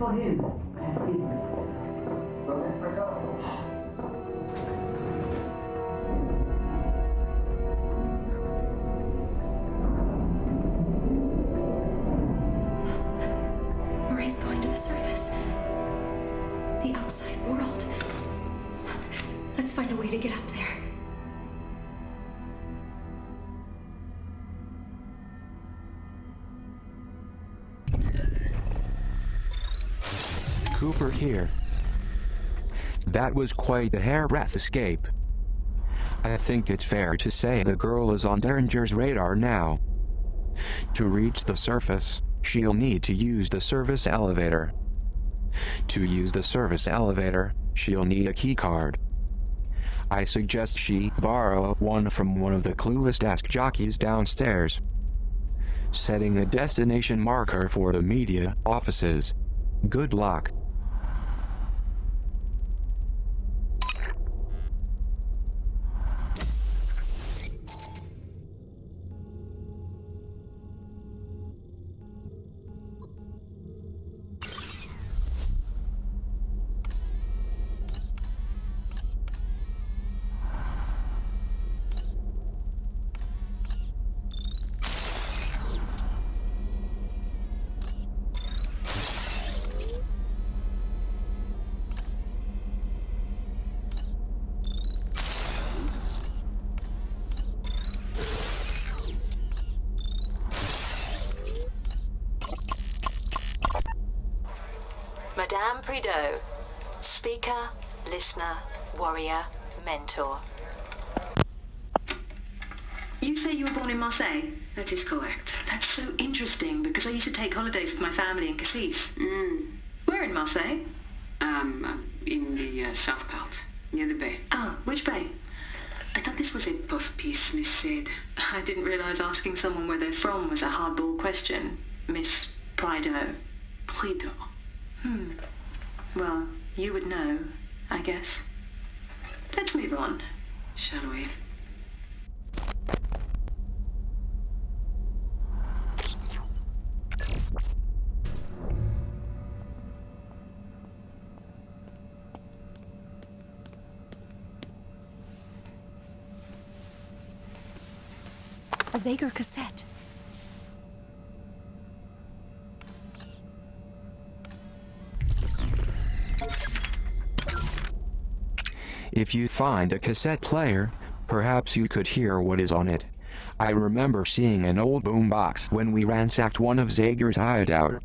for him and business lessons. Let me go. Marie's going to the surface. The outside world. Let's find a way to get up there. Cooper here. That was quite a hairbreadth escape. I think it's fair to say the girl is on Derringer's radar now. To reach the surface, she'll need to use the service elevator. To use the service elevator, she'll need a keycard. I suggest she borrow one from one of the clueless desk jockeys downstairs. Setting a destination marker for the media offices. Good luck. Madame Prideaux, speaker, listener, warrior, mentor. You say you were born in Marseille? That is correct. That's so interesting because I used to take holidays with my family in Cassis. Where in Marseille? In the south part, near the bay. Ah, which bay? I thought this was a puff piece, Miss Said. I didn't realize asking someone where they're from was a hardball question, Miss Prideaux. Prideaux. Well, you would know, I guess. Let's move on. Shall we? A Zager cassette. If you find a cassette player, perhaps you could hear what is on it. I remember seeing an old boombox when we ransacked one of Zager's hideout.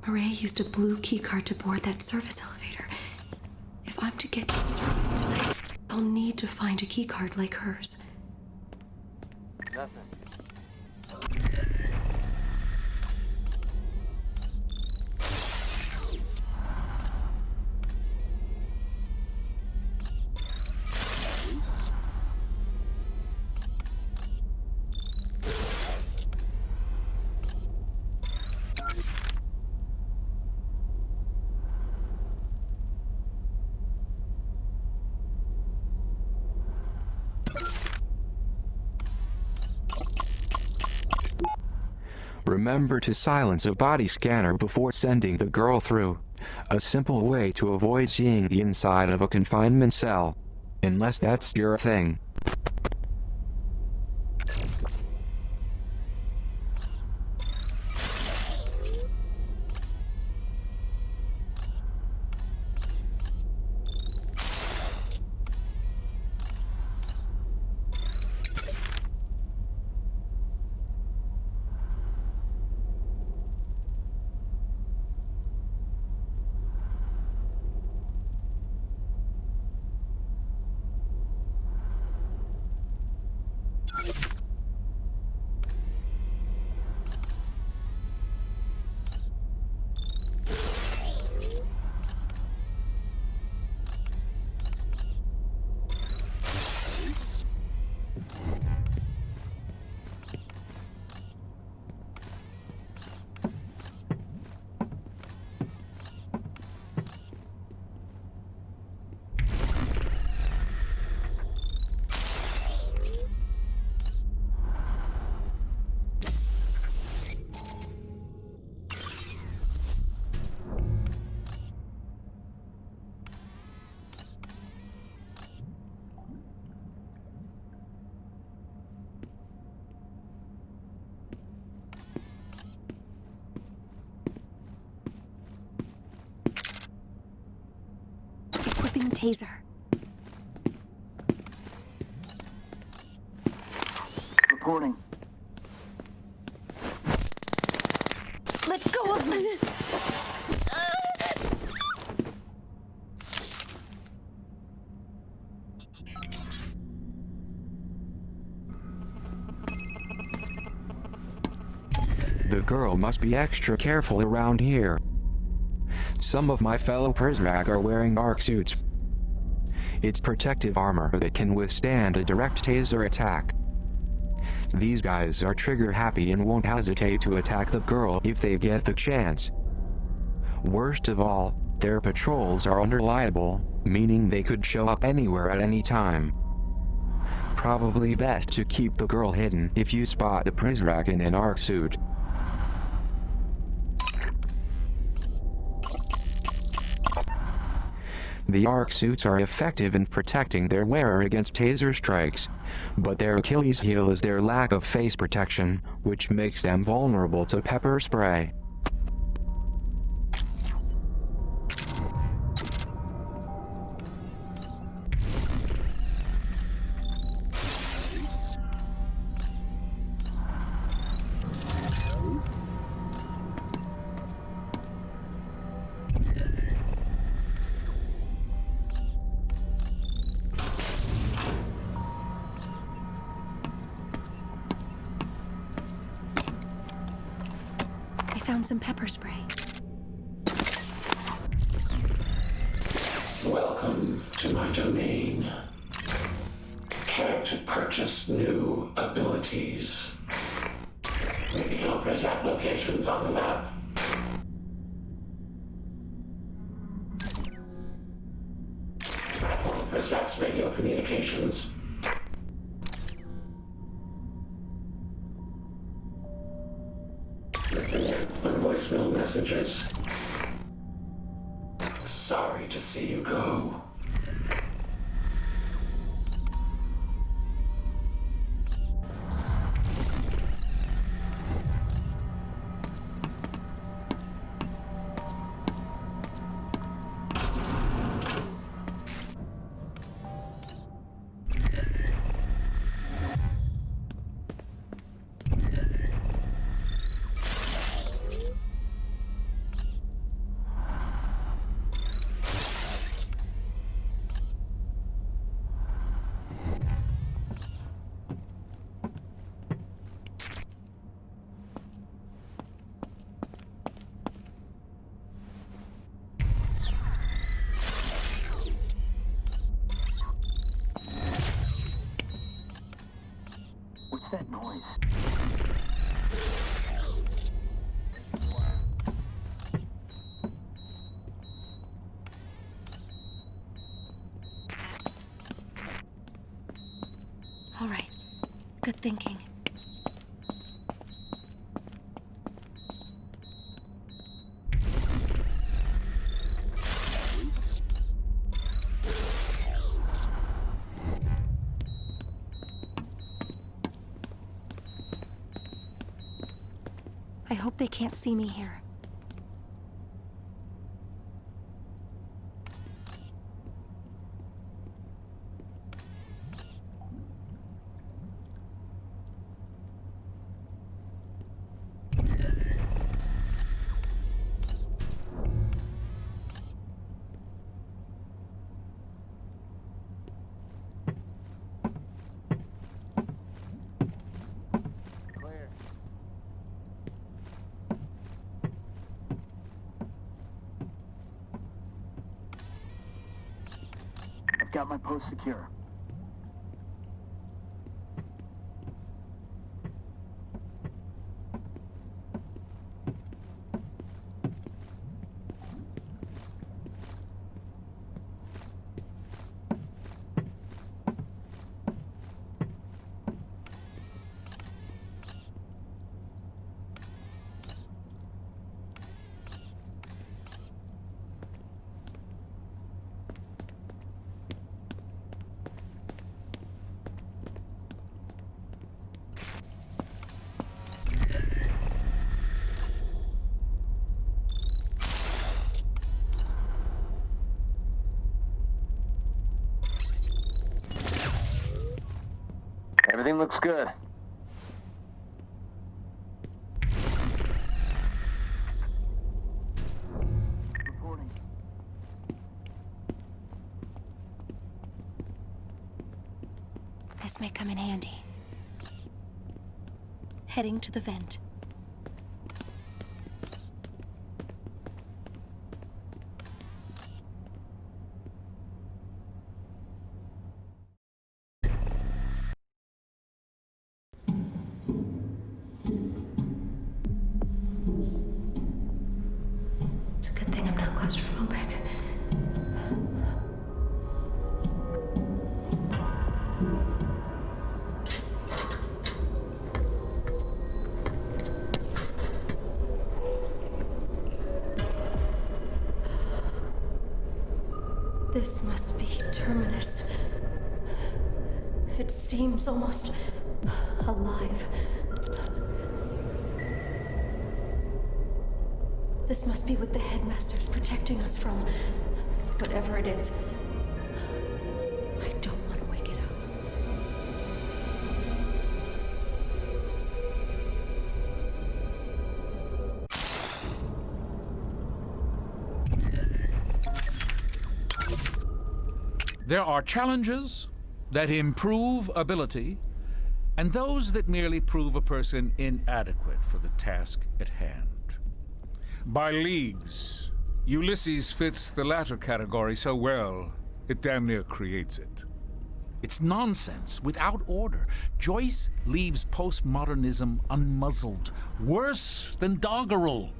Marie used a blue keycard to board that service elevator. If I'm to get to the surface tonight, I'll need to find a keycard like hers. Nothing. Remember to silence a body scanner before sending the girl through. A simple way to avoid seeing the inside of a confinement cell. Unless that's your thing. taser. Reporting. Let go of me! The girl must be extra careful around here. Some of my fellow Prizrak are wearing arc suits. It's protective armor that can withstand a direct taser attack. These guys are trigger happy and won't hesitate to attack the girl if they get the chance. Worst of all, their patrols are unreliable, meaning they could show up anywhere at any time. Probably best to keep the girl hidden if you spot a Prizrak in an arc suit. The arc suits are effective in protecting their wearer against taser strikes, but their Achilles heel is their lack of face protection, which makes them vulnerable to pepper spray. Found some pepper spray. Welcome to my domain. Care to purchase new abilities? Maybe I'll present locations on the map. Platform presents radio communications. Listen in on voicemail messages. Sorry to see you go. What's that noise? All right. Good thinking. I hope they can't see me here. I've got my post secure. Everything looks good. Reporting. This may come in handy. Heading to the vent. It's a good thing I'm not claustrophobic. This must be Terminus. It seems almost alive. This must be what the headmaster's protecting us from. Whatever it is, I don't want to wake it up. There are challenges that improve ability, and those that merely prove a person inadequate for the task at hand. By leagues, Ulysses fits the latter category so well, it damn near creates it. It's nonsense, without order. Joyce leaves postmodernism unmuzzled, worse than doggerel.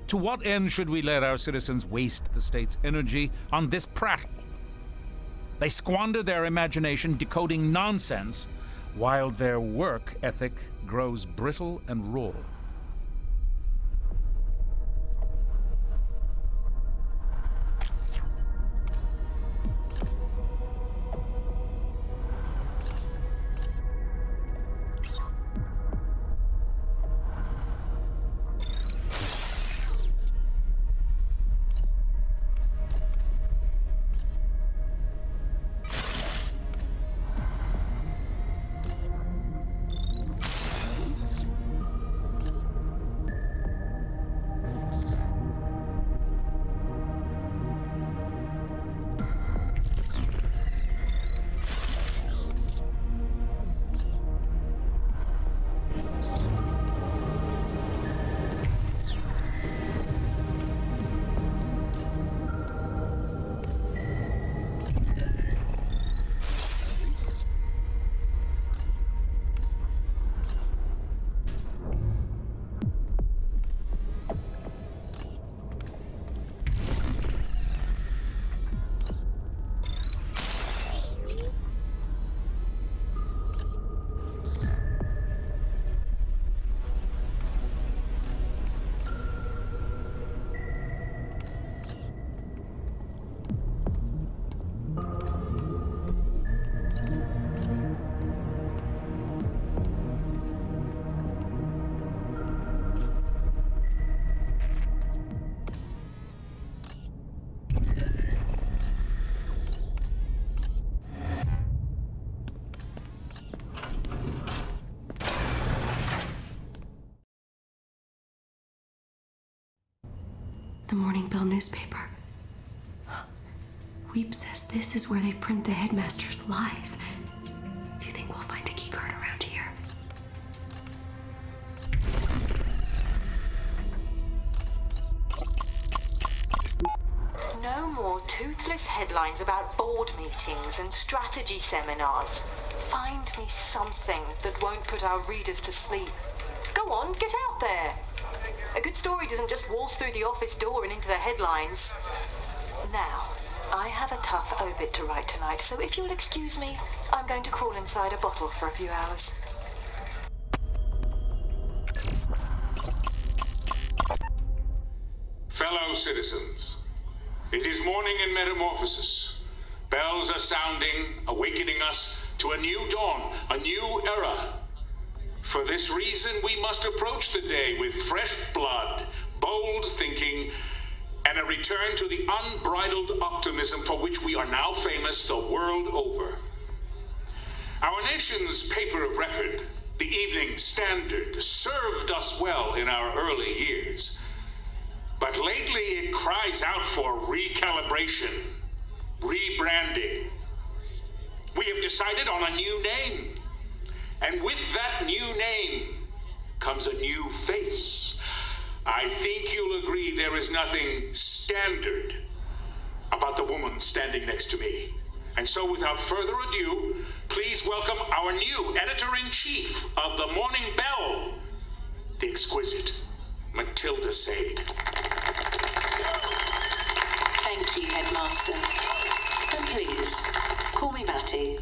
To what end should we let our citizens waste the state's energy on this prattle? They squander their imagination decoding nonsense, while their work ethic grows brittle and raw. The Morning Bell newspaper. Weep says this is where they print the headmaster's lies. Do you think we'll find a keycard around here? No more toothless headlines about board meetings and strategy seminars. Find me something that won't put our readers to sleep. Go on, get out there. A good story doesn't just waltz through the office door and into the headlines. Now, I have a tough obit to write tonight, so if you'll excuse me, I'm going to crawl inside a bottle for a few hours. Fellow citizens, it is morning in Metamorphosis. Bells are sounding, awakening us to a new dawn, a new era. For this reason, we must approach the day with fresh blood, bold thinking, and a return to the unbridled optimism for which we are now famous the world over. Our nation's paper of record, the Evening Standard, served us well in our early years. But lately it cries out for recalibration, rebranding. We have decided on a new name. And with that new name comes a new face. I think you'll agree there is nothing standard about the woman standing next to me. And so without further ado, please welcome our new editor-in-chief of the Morning Bell, the exquisite Matilda Sade. Thank you, Headmaster. And please, call me Matty.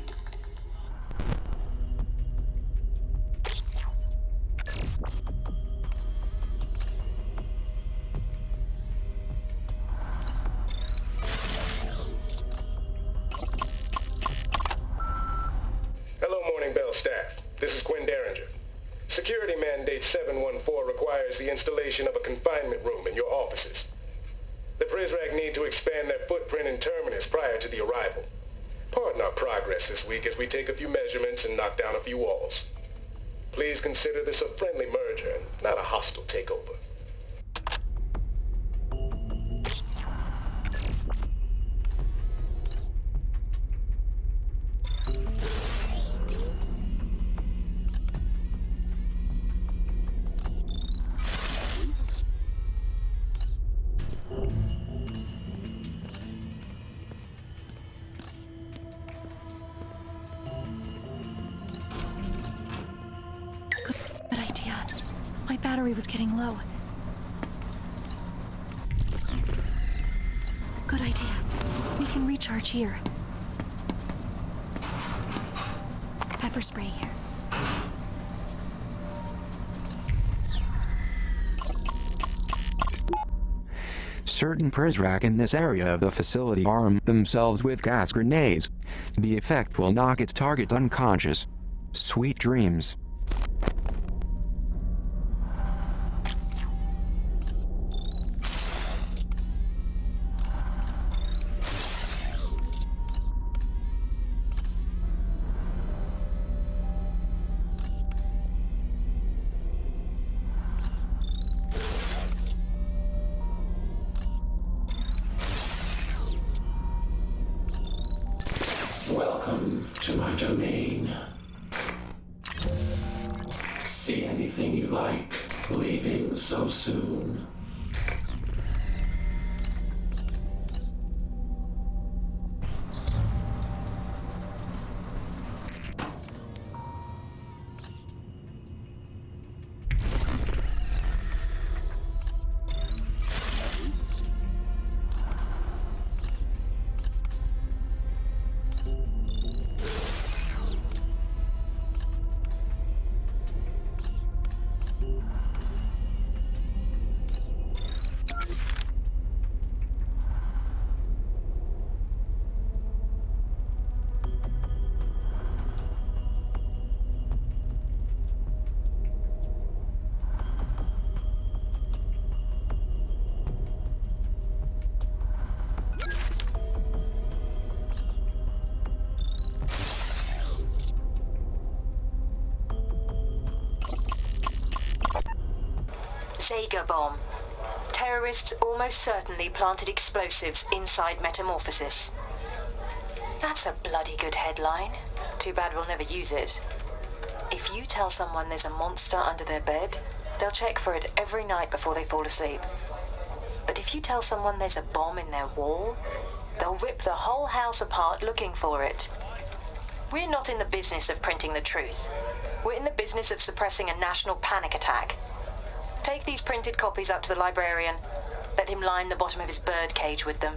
Security Mandate 714 requires the installation of a confinement room in your offices. The Prizrak need to expand their footprint in Terminus prior to the arrival. Pardon our progress this week as we take a few measurements and knock down a few walls. Please consider this a friendly merger and not a hostile takeover. Battery was getting low. Good idea. We can recharge here. Pepper spray here. Certain Prizrak in this area of the facility arm themselves with gas grenades. The effect will knock its target unconscious. Sweet dreams. Welcome to my domain. See anything you like, leaving so soon. Sega bomb. Terrorists almost certainly planted explosives inside Metamorphosis. That's a bloody good headline. Too bad we'll never use it. If you tell someone there's a monster under their bed, they'll check for it every night before they fall asleep. But if you tell someone there's a bomb in their wall, they'll rip the whole house apart looking for it. We're not in the business of printing the truth. We're in the business of suppressing a national panic attack. Take these printed copies up to the librarian. Let him line the bottom of his birdcage with them.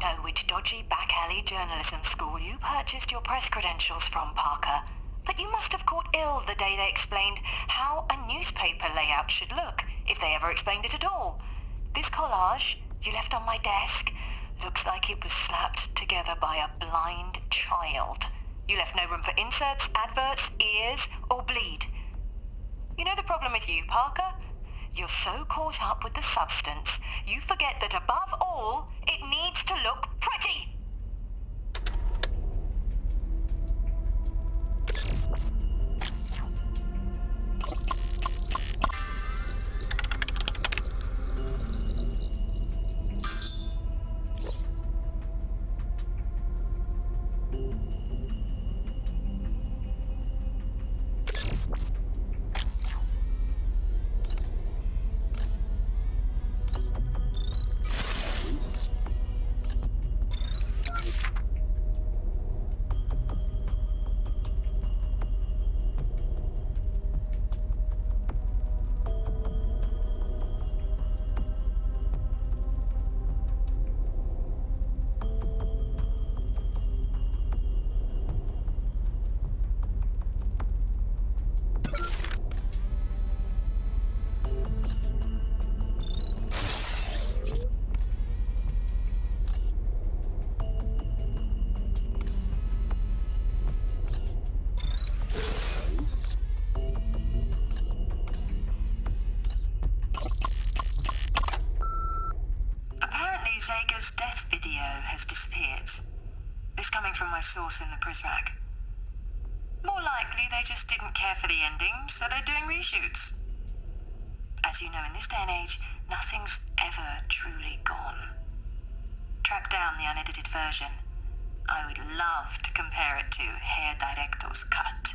know which dodgy back-alley journalism school you purchased your press credentials from, Parker, but you must have caught ill the day they explained how a newspaper layout should look, if they ever explained it at all. This collage you left on my desk looks like it was slapped together by a blind child. You left no room for inserts, adverts, ears, or bleed. You know the problem with you, Parker? You're so caught up with the substance, you forget that above all, it needs to look pretty! Zega's death video has disappeared. This coming from my source in the Prisrac. More likely they just didn't care for the ending, so they're doing reshoots. As you know, in this day and age, nothing's ever truly gone. Track down the unedited version. I would love to compare it to Hair Director's cut.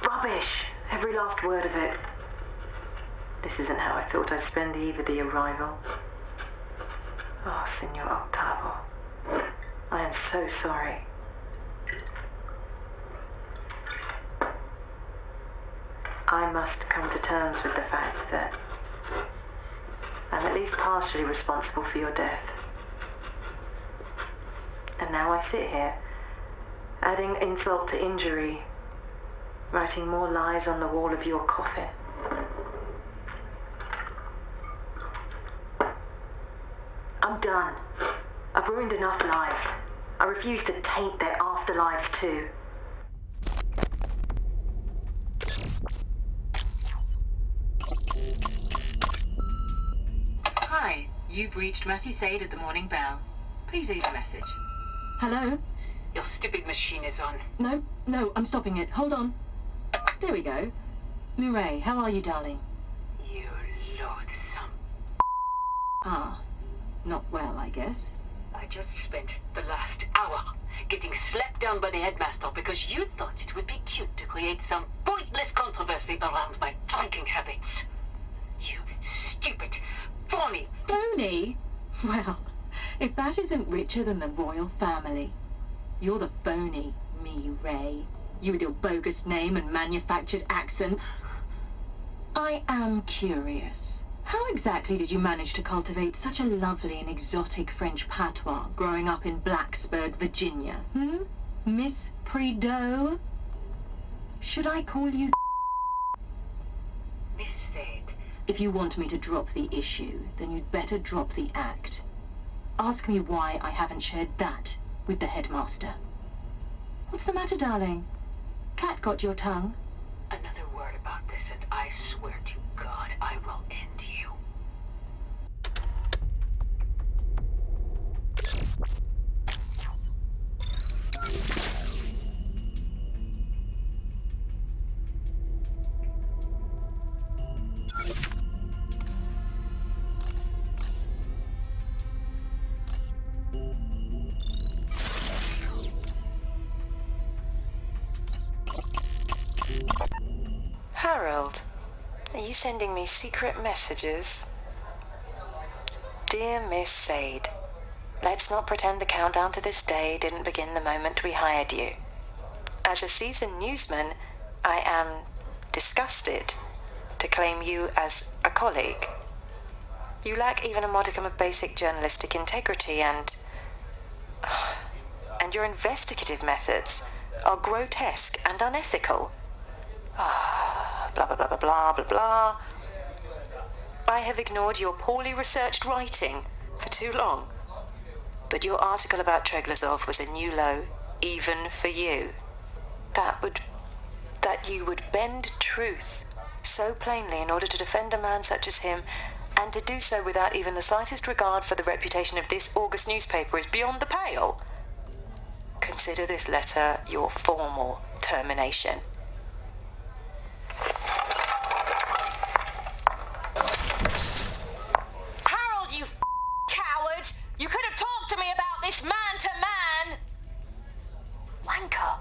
Rubbish! Every last word of it. This isn't how I thought I'd spend the eve of the arrival. Oh, Senor Octavo. I am so sorry. I must come to terms with the fact that I'm at least partially responsible for your death. And now I sit here, adding insult to injury, writing more lies on the wall of your coffin. I'm done. I've ruined enough lives. I refuse to taint their afterlives too. Hi, you've reached Matty Sade at the Morning Bell. Please leave a message. Hello? Your stupid machine is on. No, I'm stopping it. Hold on. There we go. Mireille, how are you, darling? You loathsome. Ah, not well, I guess. I just spent the last hour getting slapped down by the headmaster because you thought it would be cute to create some pointless controversy around my drinking habits. You stupid, phony. Phony? Well, if that isn't richer than the royal family. You're the phony, Mireille. You with your bogus name and manufactured accent. I am curious. How exactly did you manage to cultivate such a lovely and exotic French patois growing up in Blacksburg, Virginia? Miss Prideaux? Should I call you Miss Sade? If you want me to drop the issue, then you'd better drop the act. Ask me why I haven't shared that with the headmaster. What's the matter, darling? Cat got your tongue? Another word about this and I swear to God I will end you. Harold, Are you sending me secret messages? Dear Miss Sade, let's not pretend the countdown to this day didn't begin the moment we hired you. As a seasoned newsman, I am disgusted to claim you as a colleague. You lack even a modicum of basic journalistic integrity and your investigative methods are grotesque and unethical. Blah, blah, blah, blah, blah, blah, blah. I have ignored your poorly researched writing for too long. But your article about Treglazov was a new low, even for you. That you would bend truth so plainly in order to defend a man such as him, and to do so without even the slightest regard for the reputation of this August newspaper is beyond the pale. Consider this letter your formal termination. Harold, you coward! You could have talked to me about this man-to-man! Wanker.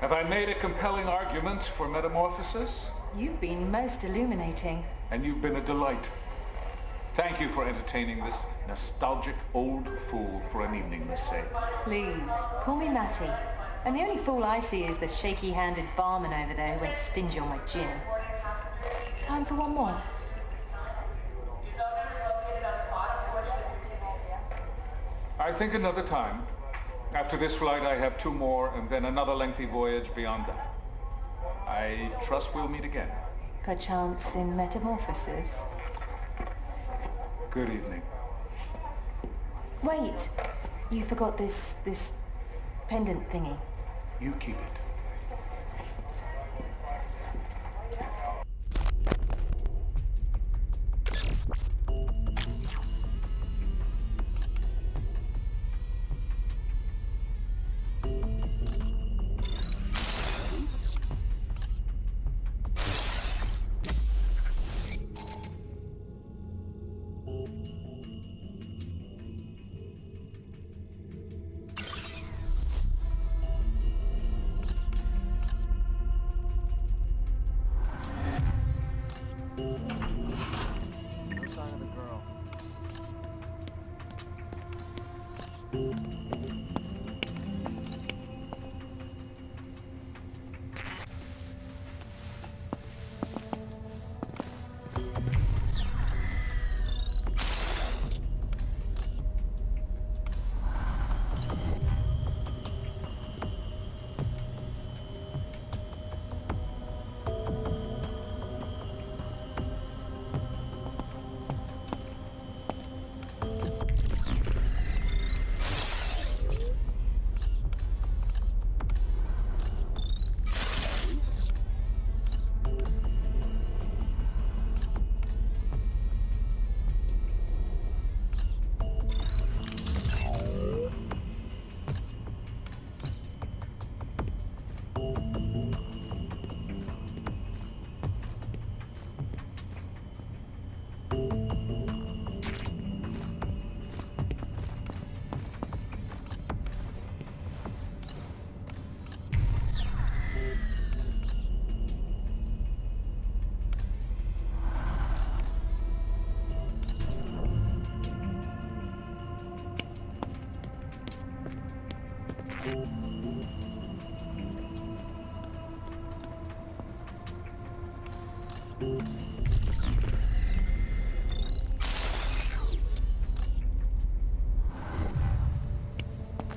Have I made a compelling argument for metamorphosis? You've been most illuminating. And you've been a delight. Thank you for entertaining this nostalgic old fool for an evening, Miss Say. Please, call me Matty. And the only fool I see is the shaky-handed barman over there who went stingy on my gin. Time for one more. I think another time. After this flight, I have 2 more, and then another lengthy voyage beyond that. I trust we'll meet again. Perchance in metamorphosis. Good evening. Wait, you forgot this pendant thingy. You keep it.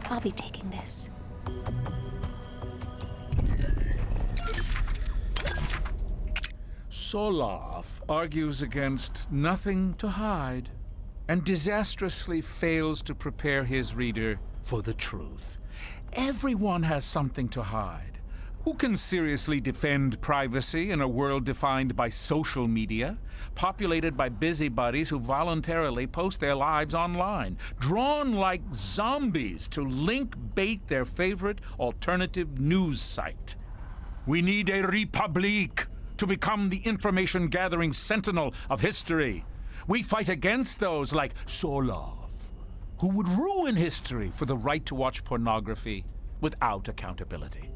I'll be taking this. Solov argues against nothing to hide and disastrously fails to prepare his reader for the truth. Everyone has something to hide. Who can seriously defend privacy in a world defined by social media, populated by busybodies who voluntarily post their lives online, drawn like zombies to link bait their favorite alternative news site? We need a Republique to become the information-gathering sentinel of history. We fight against those like Solov, who would ruin history for the right to watch pornography without accountability.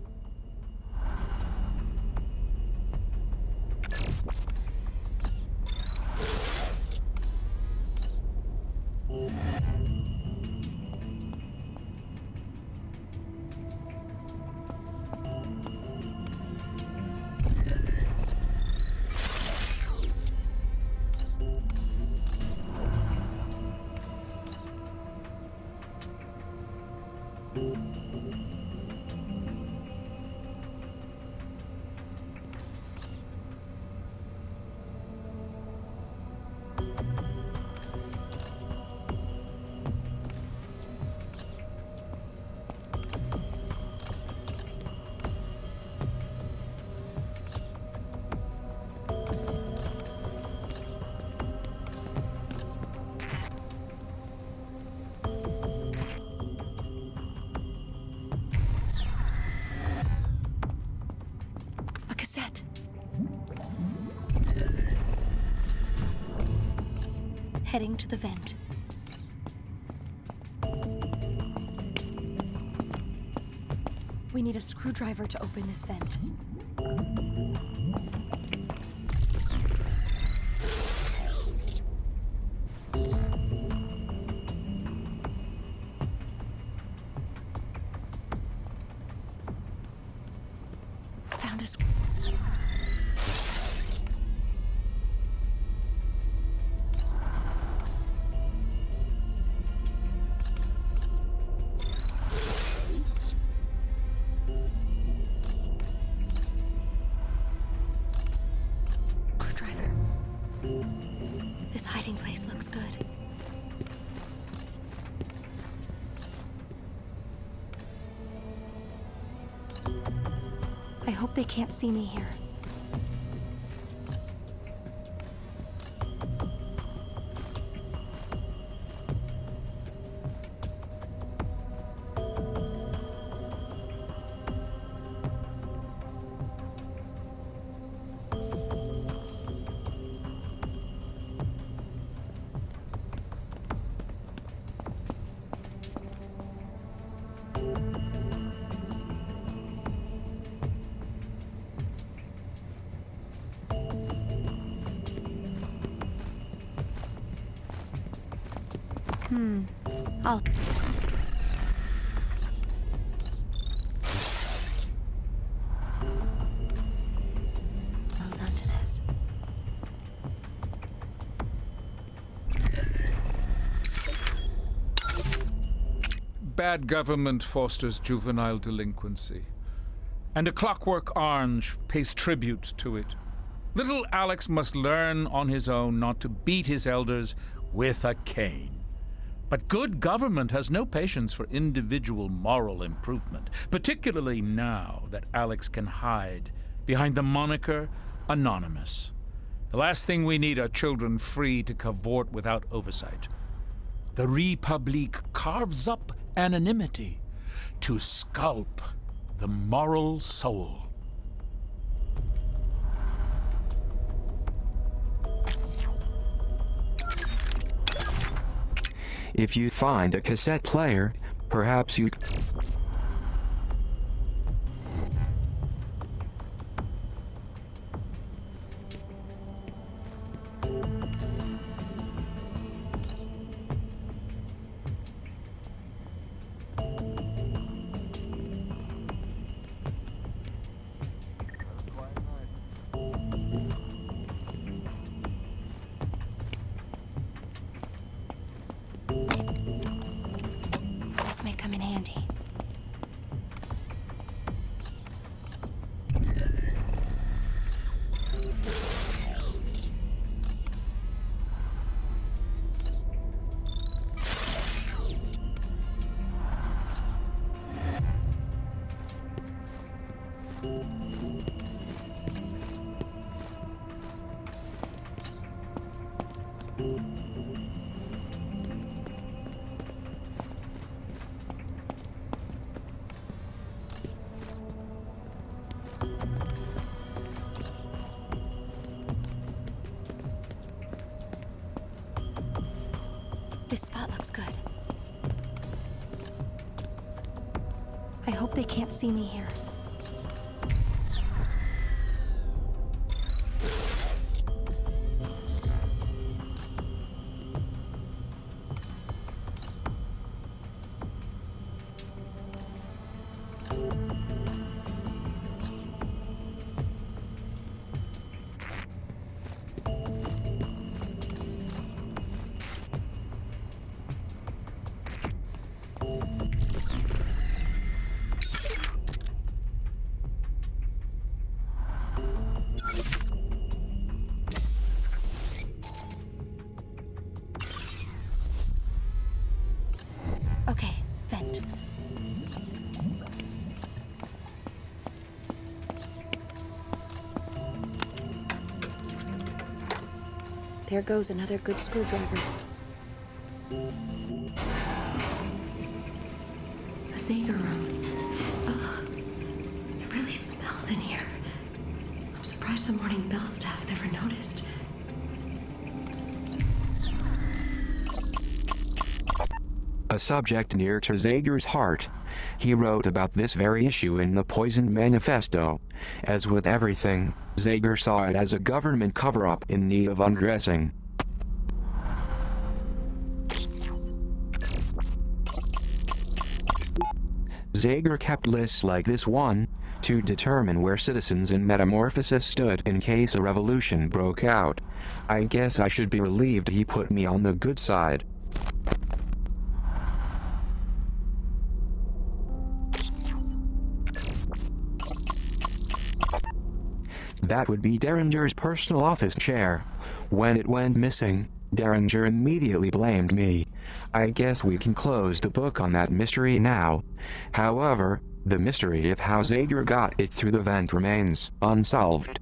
A cassette. Heading to the vent. We need a screwdriver to open this vent. Found a screwdriver. This hiding place looks good. I hope they can't see me here. I'll... hold on to this. Bad government fosters juvenile delinquency, and A Clockwork Orange pays tribute to it. Little Alex must learn on his own not to beat his elders with a cane. But good government has no patience for individual moral improvement, particularly now that Alex can hide behind the moniker Anonymous. The last thing we need are children free to cavort without oversight. The Republique carves up anonymity to sculpt the moral soul. If you find a cassette player, perhaps you... This may come in handy. This spot looks good. I hope they can't see me here. Okay, vent. There goes another good screwdriver. A Zager room. Ugh, it really smells in here. I'm surprised the Morning Bell staff never noticed. A subject near to Zager's heart. He wrote about this very issue in the Poison Manifesto. As with everything, Zager saw it as a government cover-up in need of undressing. Zager kept lists like this one, to determine where citizens in Metamorphosis stood in case a revolution broke out. I guess I should be relieved he put me on the good side. That would be Derringer's personal office chair. When it went missing, Derringer immediately blamed me. I guess we can close the book on that mystery now. However, the mystery of how Zager got it through the vent remains unsolved.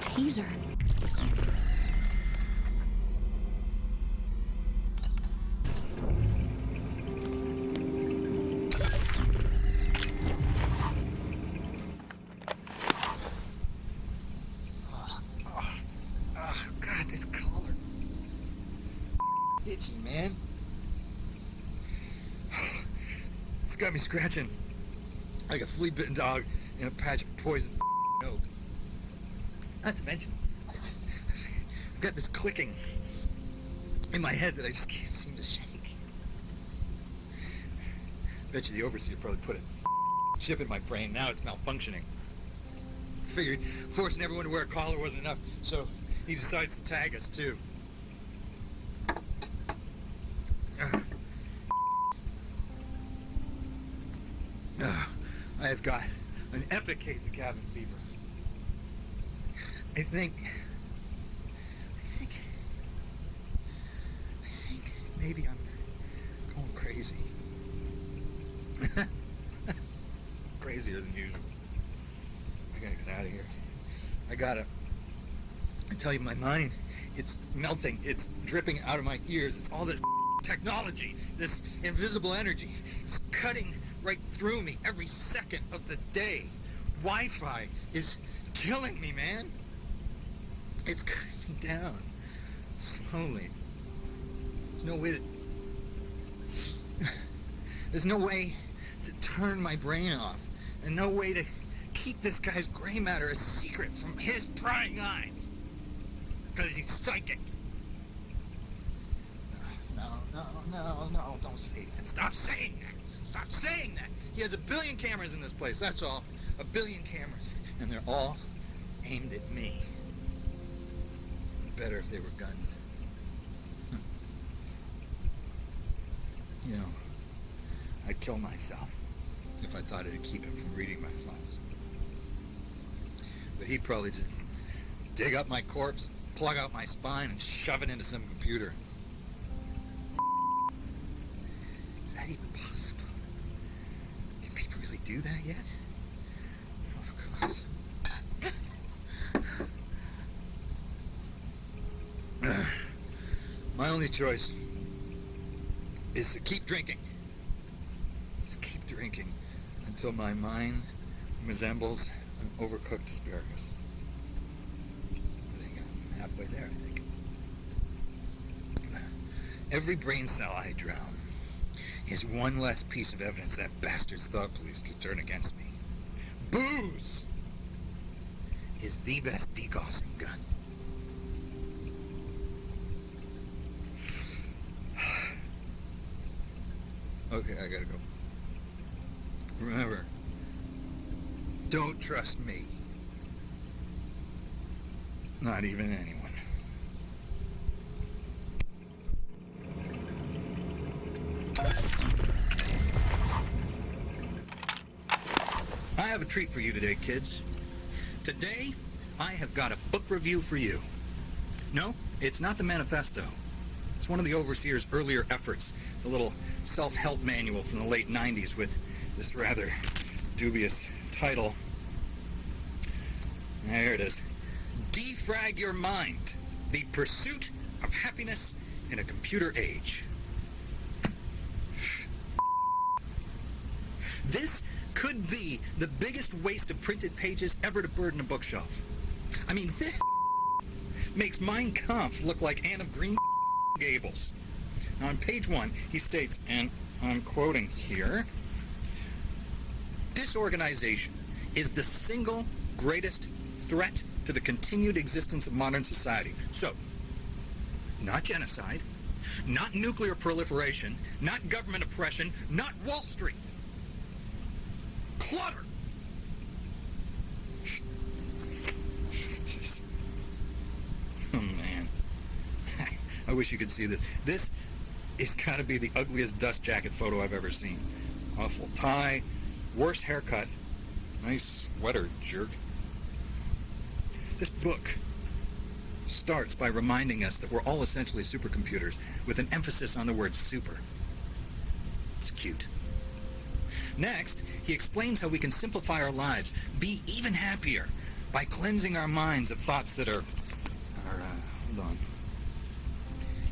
Taser. God, this collar. Itchy, man. It's got me scratching like a flea-bitten dog in a patch of poison oak. Not to mention, I've got this clicking in my head that I just can't seem to shake. Bet you the overseer probably put a chip in my brain. Now it's malfunctioning. Figured forcing everyone to wear a collar wasn't enough, so he decides to tag us too. I have got an epic case of cabin fever. I think maybe I'm going crazy. Crazier than usual. I gotta get out of here. I tell you, my mind, it's melting. It's dripping out of my ears. It's all this technology, this invisible energy. It's cutting right through me every second of the day. Wi-Fi is killing me, man. It's cutting me down. Slowly. There's no way to turn my brain off. And no way to keep this guy's gray matter a secret from his prying eyes. Because he's psychic. No, don't say that. Stop saying that. Stop saying that. He has 1 billion cameras in this place, that's all. 1 billion cameras. And they're all aimed at me. Better if they were guns. You know, I'd kill myself if I thought it'd keep him from reading my files. But he'd probably just dig up my corpse, plug out my spine, and shove it into some computer. Is that even possible? Can people really do that yet? Oh, of course. My only choice is to keep drinking. Just keep drinking until my mind resembles an overcooked asparagus. I think I'm halfway there, I think. Every brain cell I drown is one less piece of evidence that bastard's thought police could turn against me. Booze is the best degaussing gun. Okay, I gotta go. Remember, don't trust me. Not even anyone. I have a treat for you today, kids. Today, I have got a book review for you. No, it's not the manifesto. It's one of the overseer's earlier efforts. It's a little self-help manual from the late 90s with this rather dubious title. There it is. Defrag Your Mind, the Pursuit of Happiness in a Computer Age. This could be the biggest waste of printed pages ever to burden a bookshelf. I mean, this makes Mein Kampf look like Anne of Green Gables. Now, on page 1, he states, and I'm quoting here, disorganization is the single greatest threat to the continued existence of modern society. So, not genocide, not nuclear proliferation, not government oppression, not Wall Street. Clutter! Oh, man. I wish you could see this. This has got to be the ugliest dust jacket photo I've ever seen. Awful tie, worse haircut, nice sweater, jerk. This book starts by reminding us that we're all essentially supercomputers with an emphasis on the word super. It's cute. Next, he explains how we can simplify our lives, be even happier, by cleansing our minds of thoughts that are hold on,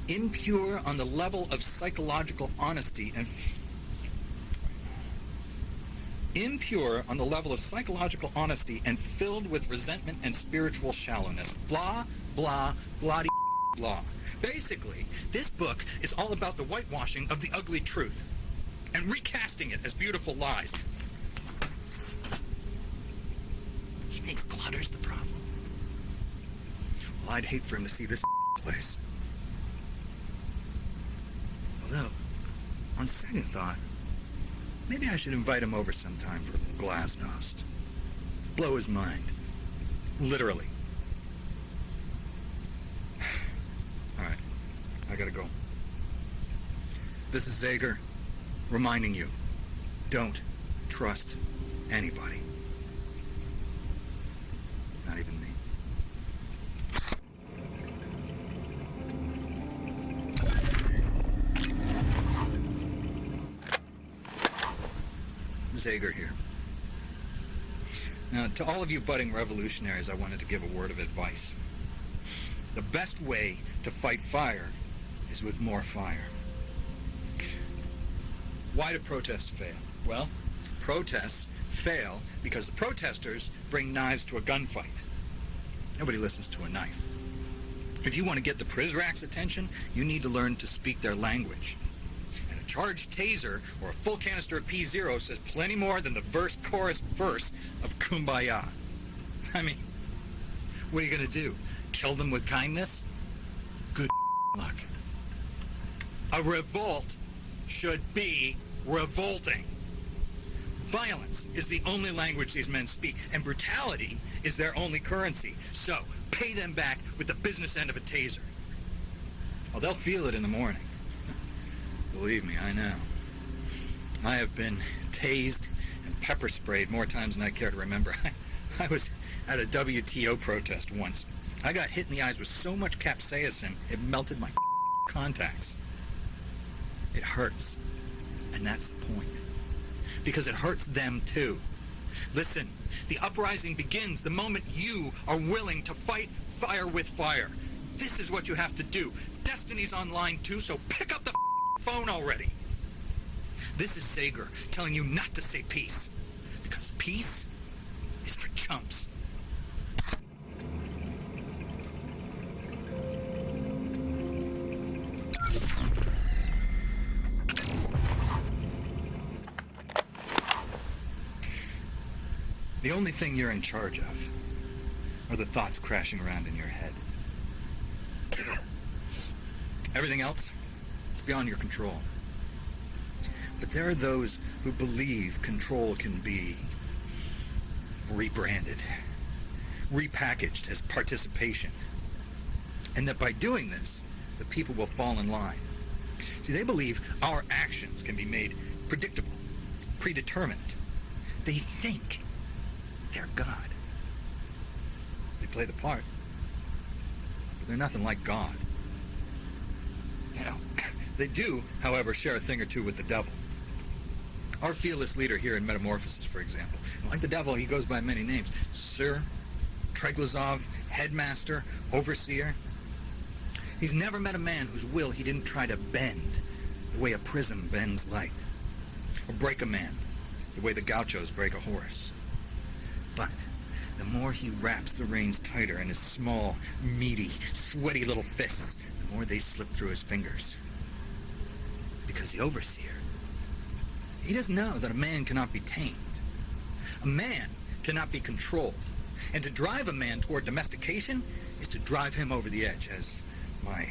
impure on the level of psychological honesty and filled with resentment and spiritual shallowness. Blah, blah, blah, blah. Basically, this book is all about the whitewashing of the ugly truth and recasting it as beautiful lies. He thinks clutter's the problem. Well, I'd hate for him to see this place. Although, on second thought, maybe I should invite him over sometime for a little glasnost. Blow his mind. Literally. All right, I gotta go. This is Zager, reminding you, don't trust anybody. Not even me. Zager here. Now, to all of you budding revolutionaries, I wanted to give a word of advice. The best way to fight fire is with more fire. Why do protests fail? Well, protests fail because the protesters bring knives to a gunfight. Nobody listens to a knife. If you want to get the Prizrak's attention, you need to learn to speak their language. And a charged taser or a full canister of P0 says plenty more than the verse-chorus verse of Kumbaya. I mean, what are you going to do? Kill them with kindness? Good luck. A revolt should be revolting. Violence is the only language these men speak, and brutality is their only currency. So, pay them back with the business end of a taser. Well, they'll feel it in the morning. Believe me, I know. I have been tased and pepper sprayed more times than I care to remember. I was at a WTO protest once. I got hit in the eyes with so much capsaicin, it melted my contacts. It hurts. And that's the point. Because it hurts them too. Listen, the uprising begins the moment you are willing to fight fire with fire. This is what you have to do. Destiny's online too, so pick up the phone already. This is Zager telling you not to say peace. Because peace chumps. The only thing you're in charge of are the thoughts crashing around in your head. Everything else is beyond your control. But there are those who believe control can be rebranded, repackaged as participation, and that by doing this, the people will fall in line. See, they believe our actions can be made predictable, predetermined. They think they're God. They play the part, but they're nothing like God. You know, they do, however, share a thing or two with the devil. Our fearless leader here in Metamorphosis, for example, like the devil, he goes by many names. Sir, Treglazov, Headmaster, Overseer. He's never met a man whose will he didn't try to bend the way a prism bends light, or break a man the way the gauchos break a horse. But the more he wraps the reins tighter in his small, meaty, sweaty little fists, the more they slip through his fingers. Because the Overseer, he doesn't know that a man cannot be tamed. A man cannot be controlled. And to drive a man toward domestication is to drive him over the edge, as my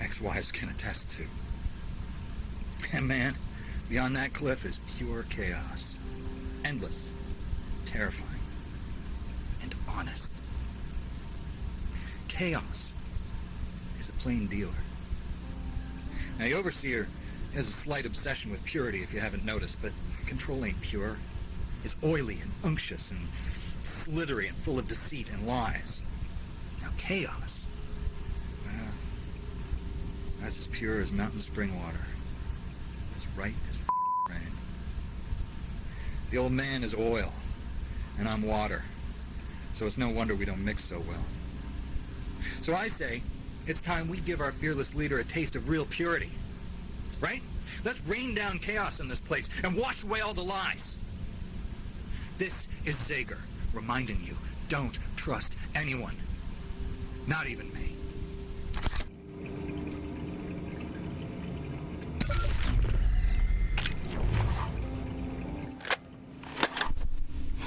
ex-wives can attest to. And man, beyond that cliff is pure chaos. Endless, terrifying, and honest. Chaos is a plain dealer. Now, the Overseer has a slight obsession with purity, if you haven't noticed, but control ain't pure. It's oily and unctuous and slithery and full of deceit and lies. Now, chaos, well, that's as pure as mountain spring water. As right as rain. The old man is oil, and I'm water. So it's no wonder we don't mix so well. So I say, it's time we give our fearless leader a taste of real purity. Right? Let's rain down chaos in this place and wash away all the lies. This is Zager reminding you, don't trust anyone. Not even me.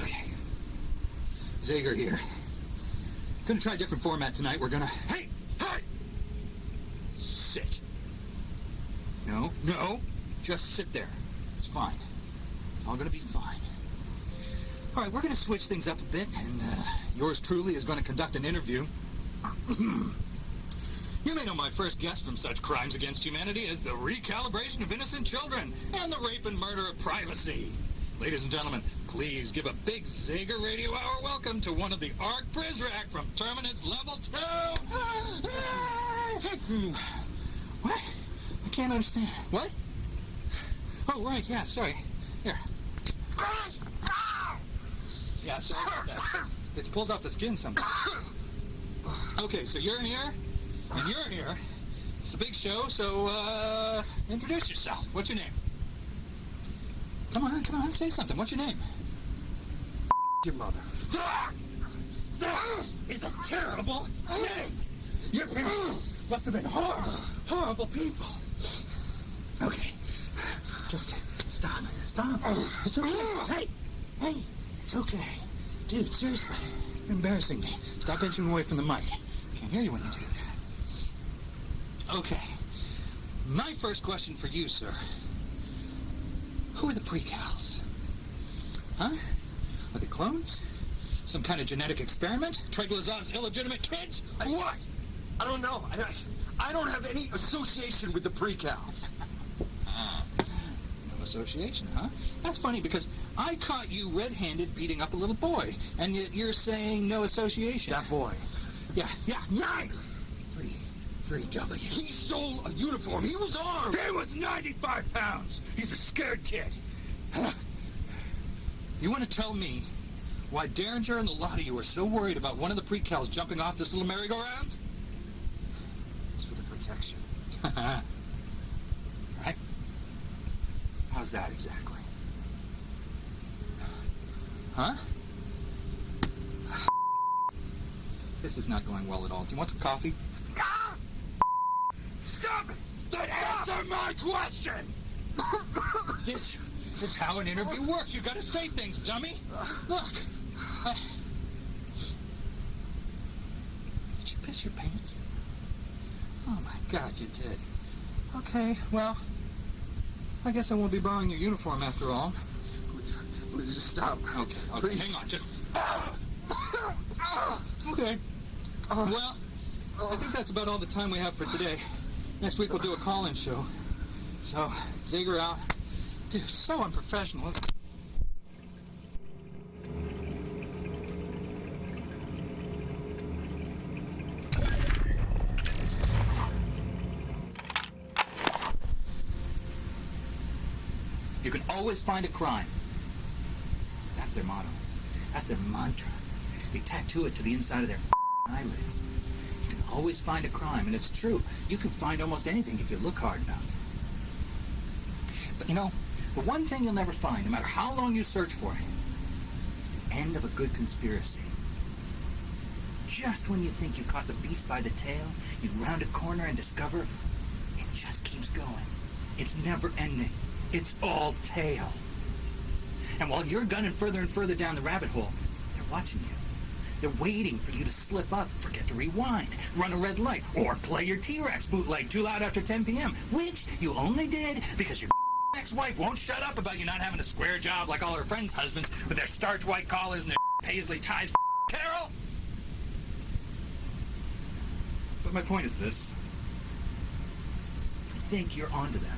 Okay. Zager here. Gonna try a different format tonight. We're gonna... Hey! Sit. No. Just sit there. It's fine. It's all gonna be fine. All right, we're gonna switch things up a bit, and yours truly is gonna conduct an interview. You may know my first guest from such crimes against humanity as the recalibration of innocent children and the rape and murder of privacy. Ladies and gentlemen, please give a big Zager Radio Hour welcome to one of the Arc Prizrak from Terminus Level 2! What? I can't understand. What? Oh, right, yeah, sorry. Here. Yeah, sorry about that. It pulls off the skin sometimes. Okay, so you're here, and you're here. It's a big show, so, introduce yourself. What's your name? Come on, say something. What's your name? Your mother. That is a terrible name! Your parents must have been horrible people. Okay, just stop. It's okay. Hey, it's okay. Dude, seriously, you're embarrassing me. Stop inching away from the mic. Can't hear you when you do that. Okay, my first question for you, sir. Who are the precals? Huh? Are they clones? Some kind of genetic experiment? Treglazov's illegitimate kids? What? I don't know. I don't have any association with the precals. No association, huh? That's funny because I caught you red-handed beating up a little boy, and yet you're saying no association. That boy. Yeah. 3W. He stole a uniform. He was armed. He was 95 pounds. He's a scared kid. You want to tell me why Derringer and the lot of you are so worried about one of the precals jumping off this little merry-go-round? It's for the protection. Right? How's that exactly? Huh? This is not going well at all. Do you want some coffee? Ah! Stop it! Answer my question! This is how an interview works. You gotta say things, dummy. Look. Did you piss your pants? Oh my God, you did. Okay, well, I guess I won't be borrowing your uniform after all. Please just stop. Okay, Please. hang on, just... Okay. Well, I think that's about all the time we have for today. Next week we'll do a call-in show. So, Zager out. Dude, so unprofessional. You can always find a crime. That's their motto. That's their mantra. They tattoo it to the inside of their eyelids. You can always find a crime, and it's true. You can find almost anything if you look hard enough. But you know, the one thing you'll never find, no matter how long you search for it, is the end of a good conspiracy. Just when you think you caught the beast by the tail, you round a corner and discover it just keeps going. It's never ending. It's all tail. And while you're gunning further and further down the rabbit hole, they're watching you. They're waiting for you to slip up, forget to rewind, run a red light, or play your T-Rex bootleg too loud after 10 p.m., which you only did because your ex-wife won't shut up about you not having a square job like all her friends' husbands with their starch white collars and their paisley ties. Carol! But my point is this. I think you're onto them.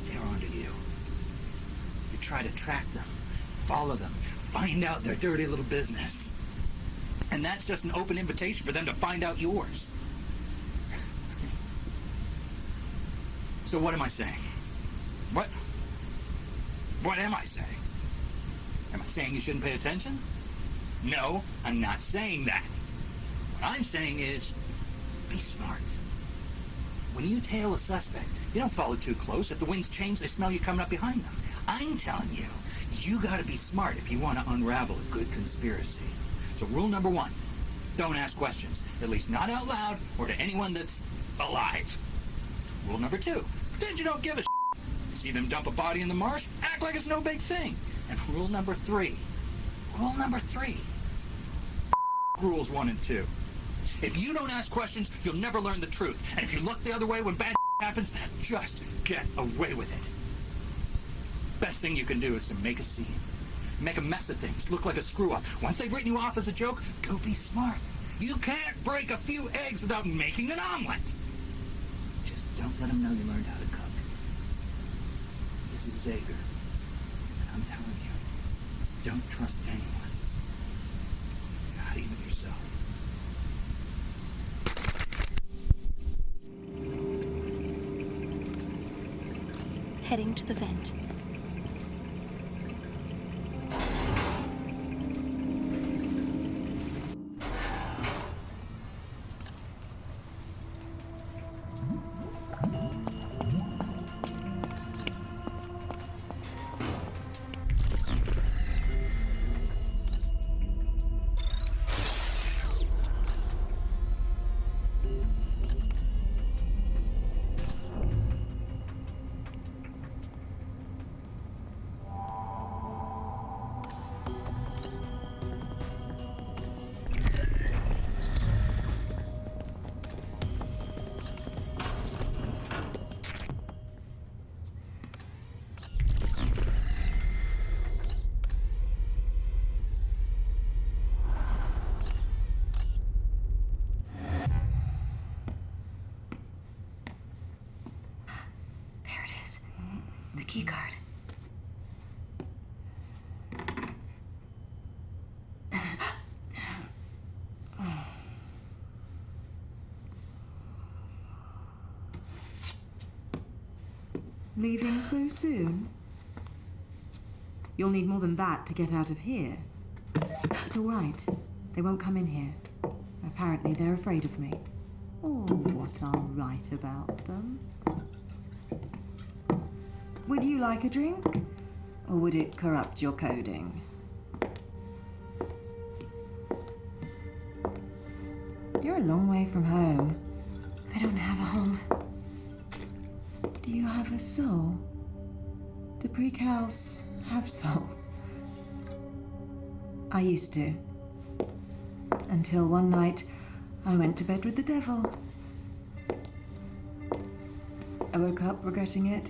They're onto you. You try to track them, follow them, find out their dirty little business. And that's just an open invitation for them to find out yours. So what am I saying? What am I saying? Am I saying you shouldn't pay attention? No, I'm not saying that. What I'm saying is, be smart. When you tail a suspect, you don't follow too close. If the winds change, they smell you coming up behind them. I'm telling you, you gotta be smart if you want to unravel a good conspiracy. So rule number 1, don't ask questions, at least not out loud or to anyone that's alive. Rule number 2, pretend you don't give a shit. You see them dump a body in the marsh, act like it's no big thing. And rule number 3, rules 1 and 2. If you don't ask questions, you'll never learn the truth. And if you look the other way when bad happens, just get away with it. Best thing you can do is to make a scene. Make a mess of things, look like a screw-up. Once they've written you off as a joke, go be smart. You can't break a few eggs without making an omelet. Just don't let them know you learned how to cook. This is Zager. And I'm telling you, don't trust anyone. Not even yourself. Heading to the vent. The key card. Leaving so soon? You'll need more than that to get out of here. It's all right. They won't come in here. Apparently they're afraid of me. Or what I'll write about them. Would you like a drink? Or would it corrupt your coding? You're a long way from home. I don't have a home. Do you have a soul? Do precals have souls? I used to. Until one night, I went to bed with the devil. I woke up regretting it.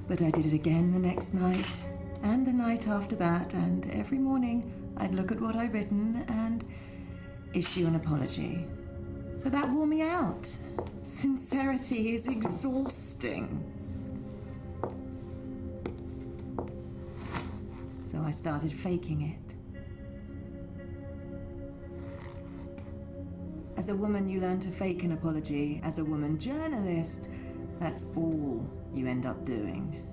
But I did it again the next night, and the night after that, and every morning I'd look at what I'd written and issue an apology. But that wore me out. Sincerity is exhausting. So I started faking it. As a woman, you learn to fake an apology. As a woman journalist, that's all you end up doing.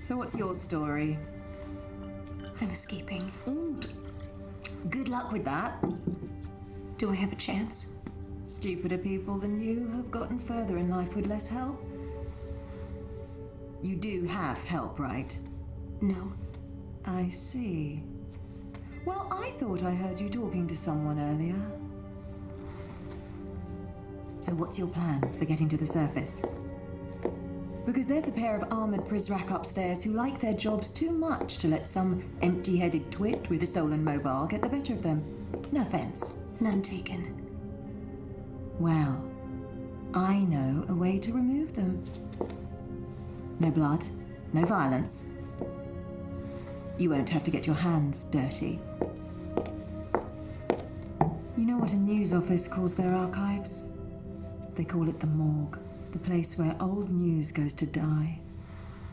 So what's your story? I'm escaping. Good luck with that. Do I have a chance? Stupider people than you have gotten further in life with less help. You do have help, right? No. I see. Well, I thought I heard you talking to someone earlier. So what's your plan for getting to the surface? Because there's a pair of armored Prizrak upstairs who like their jobs too much to let some empty-headed twit with a stolen mobile get the better of them. No offense. None taken. Well, I know a way to remove them. No blood, no violence. You won't have to get your hands dirty. You know what a news office calls their archives? They call it the morgue, the place where old news goes to die.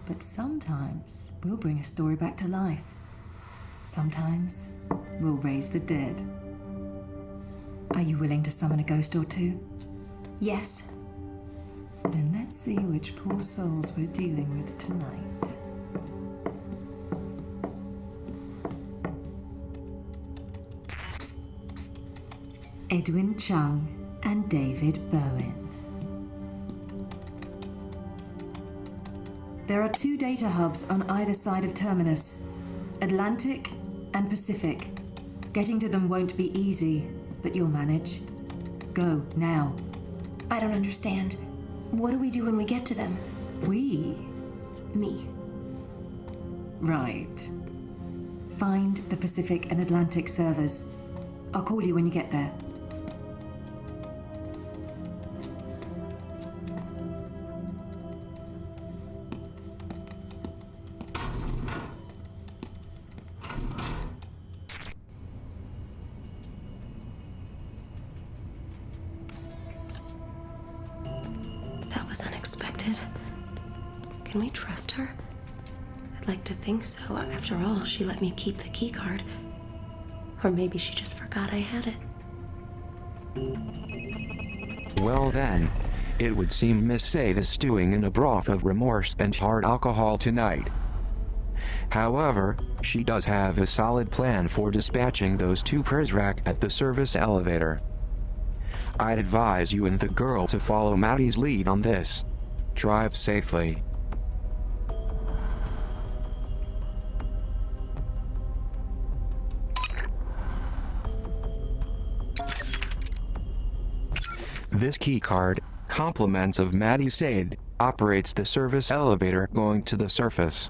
But sometimes we'll bring a story back to life. Sometimes we'll raise the dead. Are you willing to summon a ghost or two? Yes. Then let's see which poor souls we're dealing with tonight. Edwin Chung and David Bowen. There are 2 data hubs on either side of Terminus, Atlantic and Pacific. Getting to them won't be easy, but you'll manage. Go, now. I don't understand. What do we do when we get to them? We? Me. Right. Find the Pacific and Atlantic servers. I'll call you when you get there. That was unexpected. Can we trust her? I'd like to think so. After all, she let me keep the keycard. Or maybe she just forgot I had it. Well then, it would seem Miss Sade is stewing in a broth of remorse and hard alcohol tonight. However, she does have a solid plan for dispatching those 2 Prizrak at the service elevator. I'd advise you and the girl to follow Maddie's lead on this. Drive safely. This keycard, compliments of Maddie Sade, operates the service elevator going to the surface.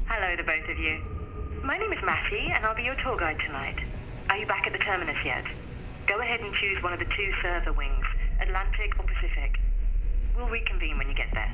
Hello to both of you. My name is Matty, and I'll be your tour guide tonight. Are you back at the terminus yet? Go ahead and choose one of the two server wings, Atlantic or Pacific. We'll reconvene when you get there.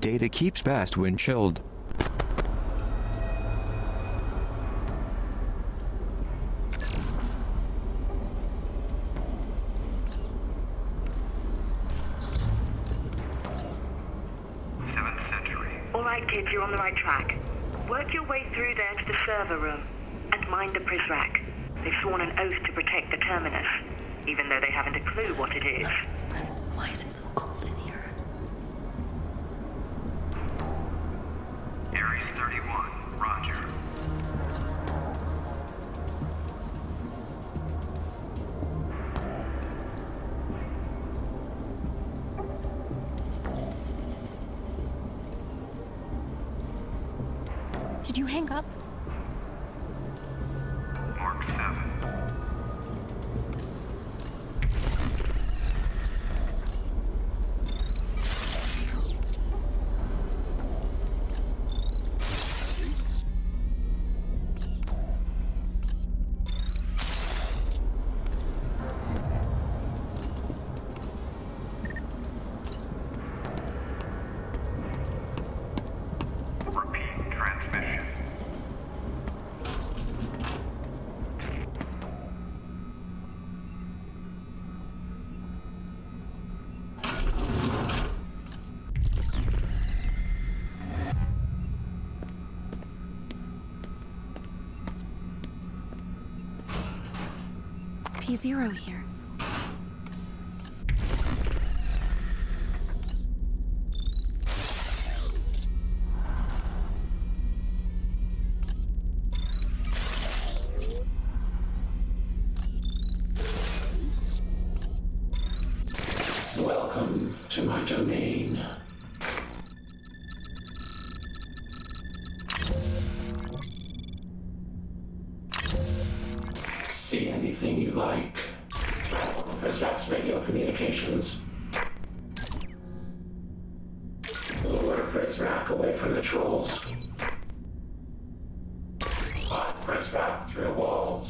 Data keeps best when chilled. All right, kids, you're on the right track. Work your way through there to the server room and mind the Prizrak. They've sworn an oath to protect the terminus, even though they haven't a clue what it is. Why is it so cold in here? Ares 31, roger. Did you hang up? Mark 7. Repeat transmission. P0 here. Welcome to my domain. See anything you like. Prizrak's radio communications. Lure Prizrak away from the trolls. Spot Prizrak through walls.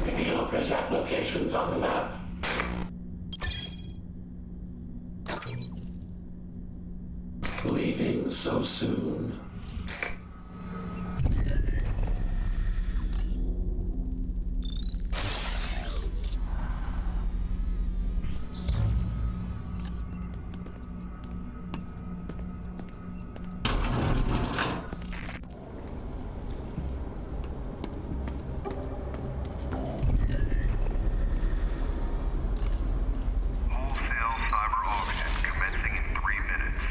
Reveal Prizrak locations on the map. Leaving so soon. Wholesale cyber auction commencing in 3 minutes.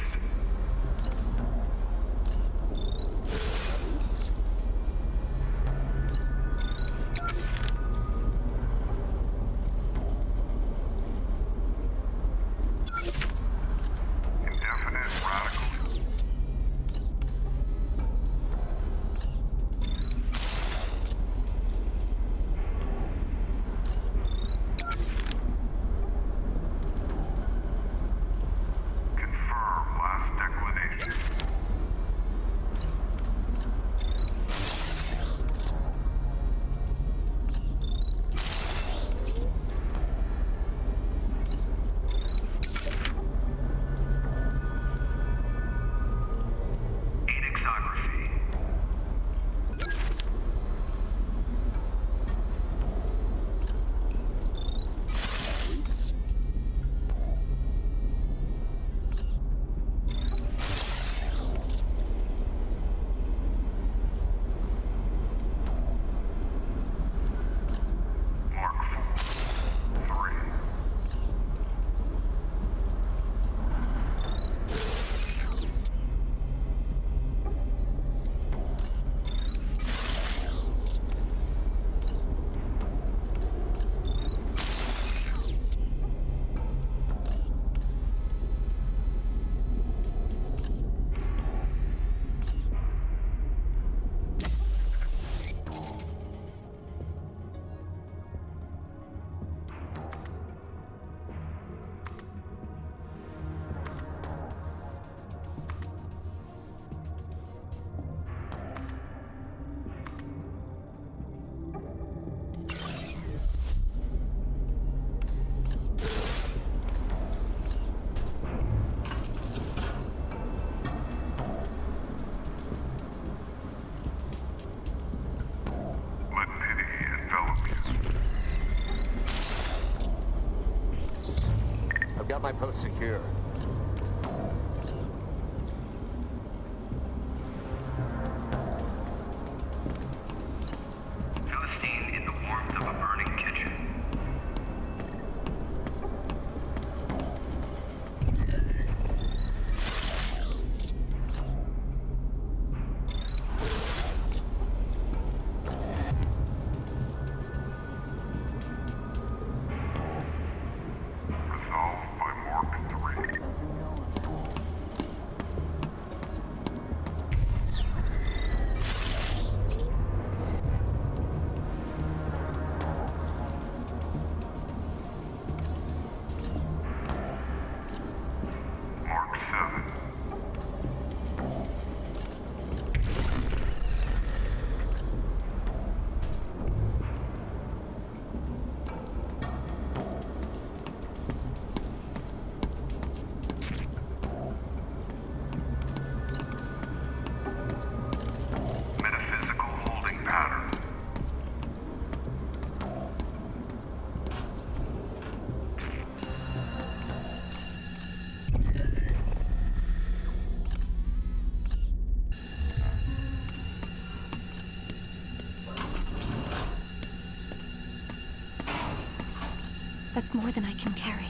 I've got my post secure. Philistine in the warmth of a burning kitchen. Resolved by Mark 3. Mark 7. Metaphysical holding pattern. That's more than I can carry.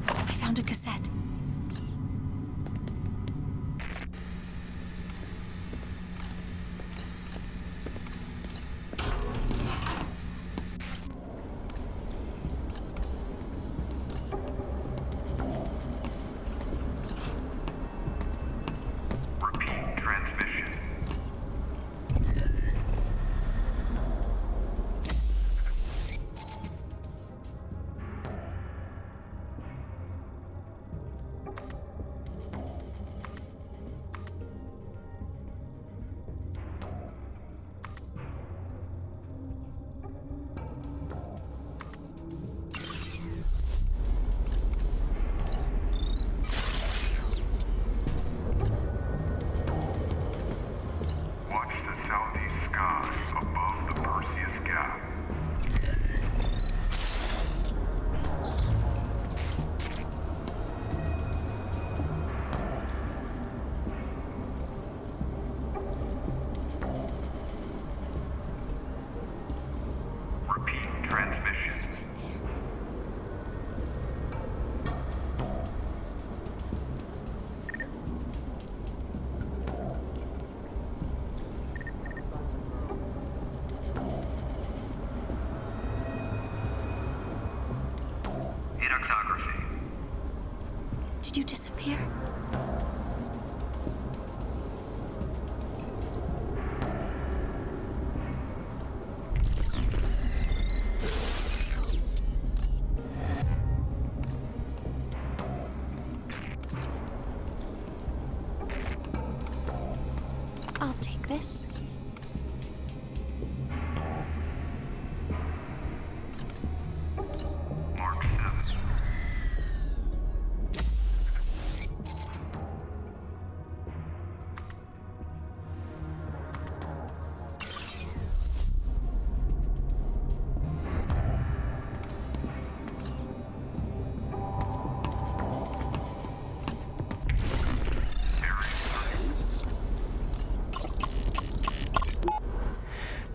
I found a cassette. Repeat transmission. Watch the southeast sky above the Perseus Gap. Repeat transmission. Idoxography. Did you disappear? I'll take this. Mark 7.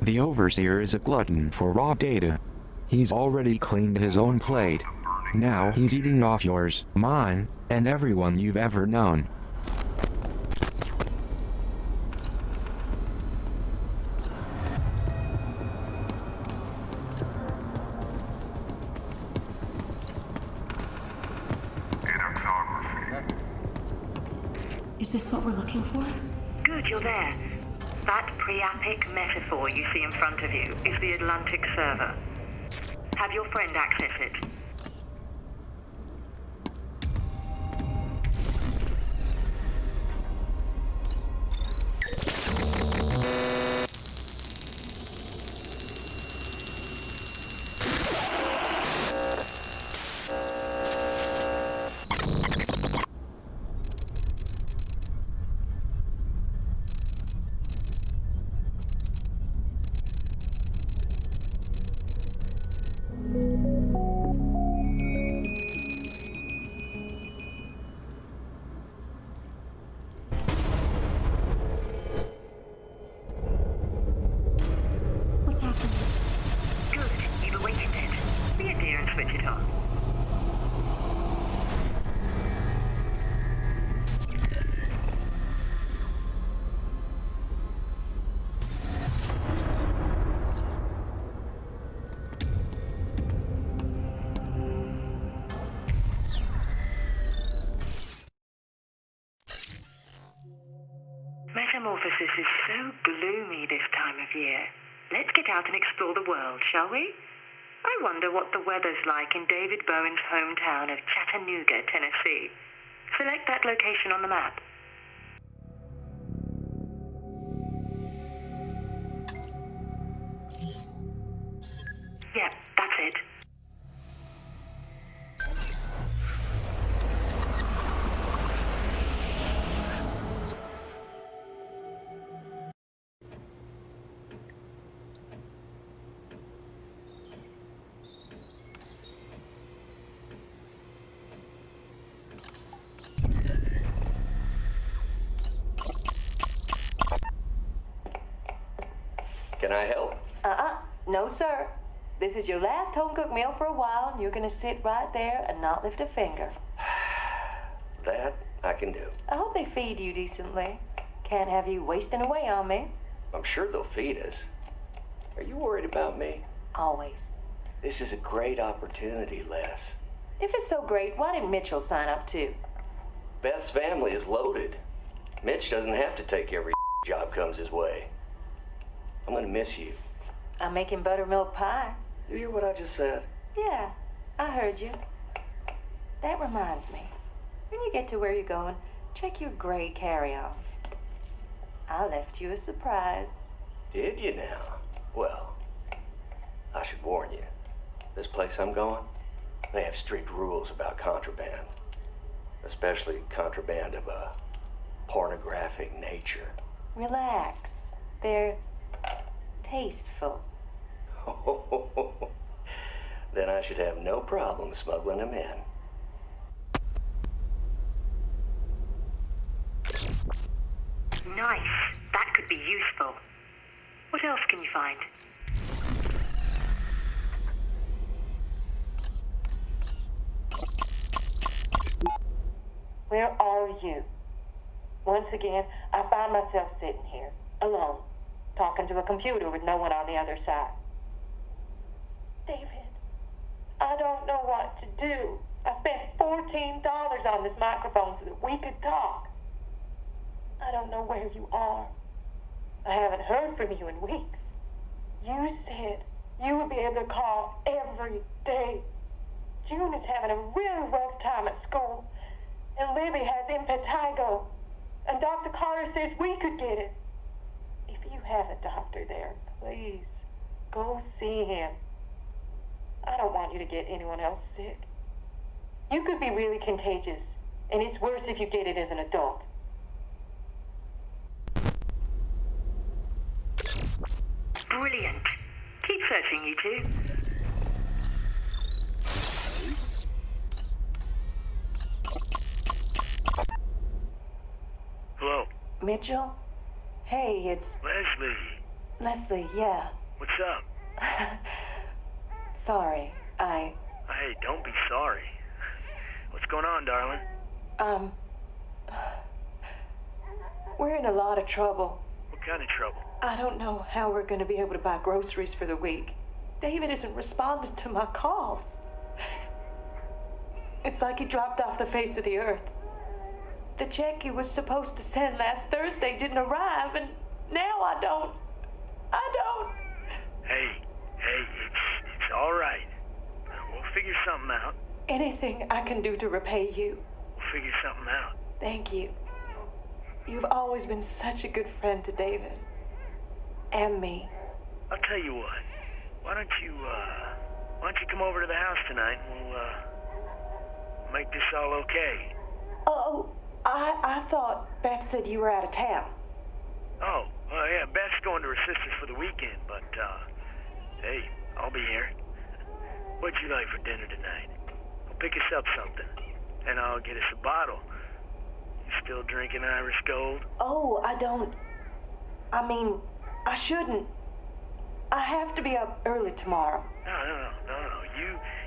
The Overseer is a glutton for raw data. He's already cleaned his own plate. Now he's eating off yours, mine, and everyone you've ever known. Is this what we're looking for? Good, you're there. That priapic metaphor you see in front of you is the Atlantic server. Have your friend access it. switch it on. Metamorphosis is so gloomy this time of year. Let's get out and explore the world, shall we? I wonder what the weather's like in David Bowen's hometown of Chattanooga, Tennessee. Select that location on the map. Yep, that's it. Can I help? No, sir. This is your last home-cooked meal for a while, and you're gonna sit right there and not lift a finger. That I can do. I hope they feed you decently. Can't have you wasting away on me. I'm sure they'll feed us. Are you worried about me? Always. This is a great opportunity, Les. If it's so great, why didn't Mitchell sign up too? Beth's family is loaded. Mitch doesn't have to take every job comes his way. I'm gonna miss you. I'm making buttermilk pie. You hear what I just said? Yeah, I heard you. That reminds me. When you get to where you're going, check your gray carry-on. I left you a surprise. Did you now? Well, I should warn you. This place I'm going, they have strict rules about contraband. Especially contraband of a pornographic nature. Relax. They're tasteful. Then I should have no problem smuggling them in. Nice. That could be useful. What else can you find? Where are you? Once again, I find myself sitting here, alone, talking to a computer with no one on the other side. David, I don't know what to do. I spent $14 on this microphone so that we could talk. I don't know where you are. I haven't heard from you in weeks. You said you would be able to call every day. June is having a really rough time at school, and Libby has impetigo, and Dr. Carter says we could get it. If you have a doctor there, please, go see him. I don't want you to get anyone else sick. You could be really contagious, and it's worse if you get it as an adult. Brilliant. Keep searching, you two. Hello? Mitchell? Hey, it's... Leslie, yeah. What's up? Sorry, Hey, don't be sorry. What's going on, darling? We're in a lot of trouble. What kind of trouble? I don't know how we're going to be able to buy groceries for the week. David isn't responding to my calls. It's like he dropped off the face of the earth. The check he was supposed to send last Thursday didn't arrive, and now I don't. Hey, it's all right. We'll figure something out. Anything I can do to repay you. We'll figure something out. Thank you. You've always been such a good friend to David. And me. I'll tell you what. Why don't you come over to the house tonight and we'll make this all okay. Oh, I thought Beth said you were out of town. Oh, yeah, Beth's going to her sister's for the weekend, but, hey, I'll be here. What'd you like for dinner tonight? I'll pick us up something, and I'll get us a bottle. You still drinking Irish Gold? Oh, I shouldn't. I have to be up early tomorrow. No.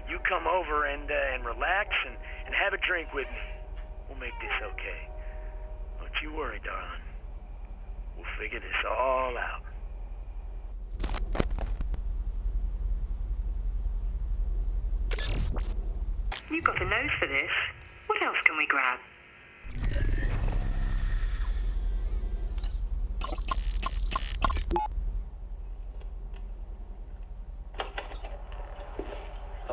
You You come over and relax and have a drink with me. We'll make this okay. Don't you worry, darling. We'll figure this all out. You've got a nose for this. What else can we grab?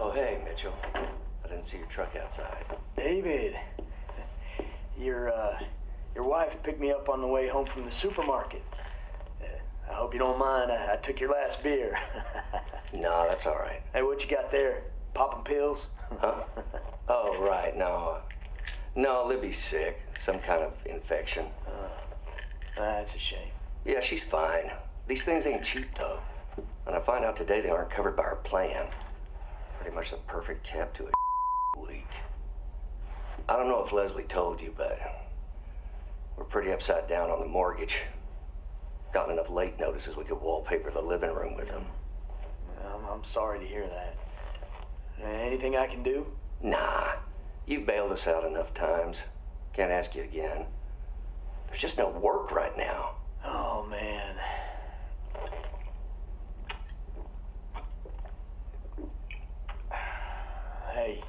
Oh, hey, Mitchell. I didn't see your truck outside. David, your wife picked me up on the way home from the supermarket. I hope you don't mind. I took your last beer. No, that's all right. Hey, what you got there? Popping pills? Huh? Oh, right. No, Libby's sick. Some kind of infection. That's a shame. Yeah, she's fine. These things ain't cheap, though. And I find out today they aren't covered by our plan. Pretty much the perfect cap to a week. I don't know if Leslie told you, but we're pretty upside down on the mortgage. Gotten enough late notices we could wallpaper the living room with them. I'm sorry to hear that. Anything I can do? Nah. You've bailed us out enough times. Can't ask you again. There's just no work right now. Oh, man. Hey,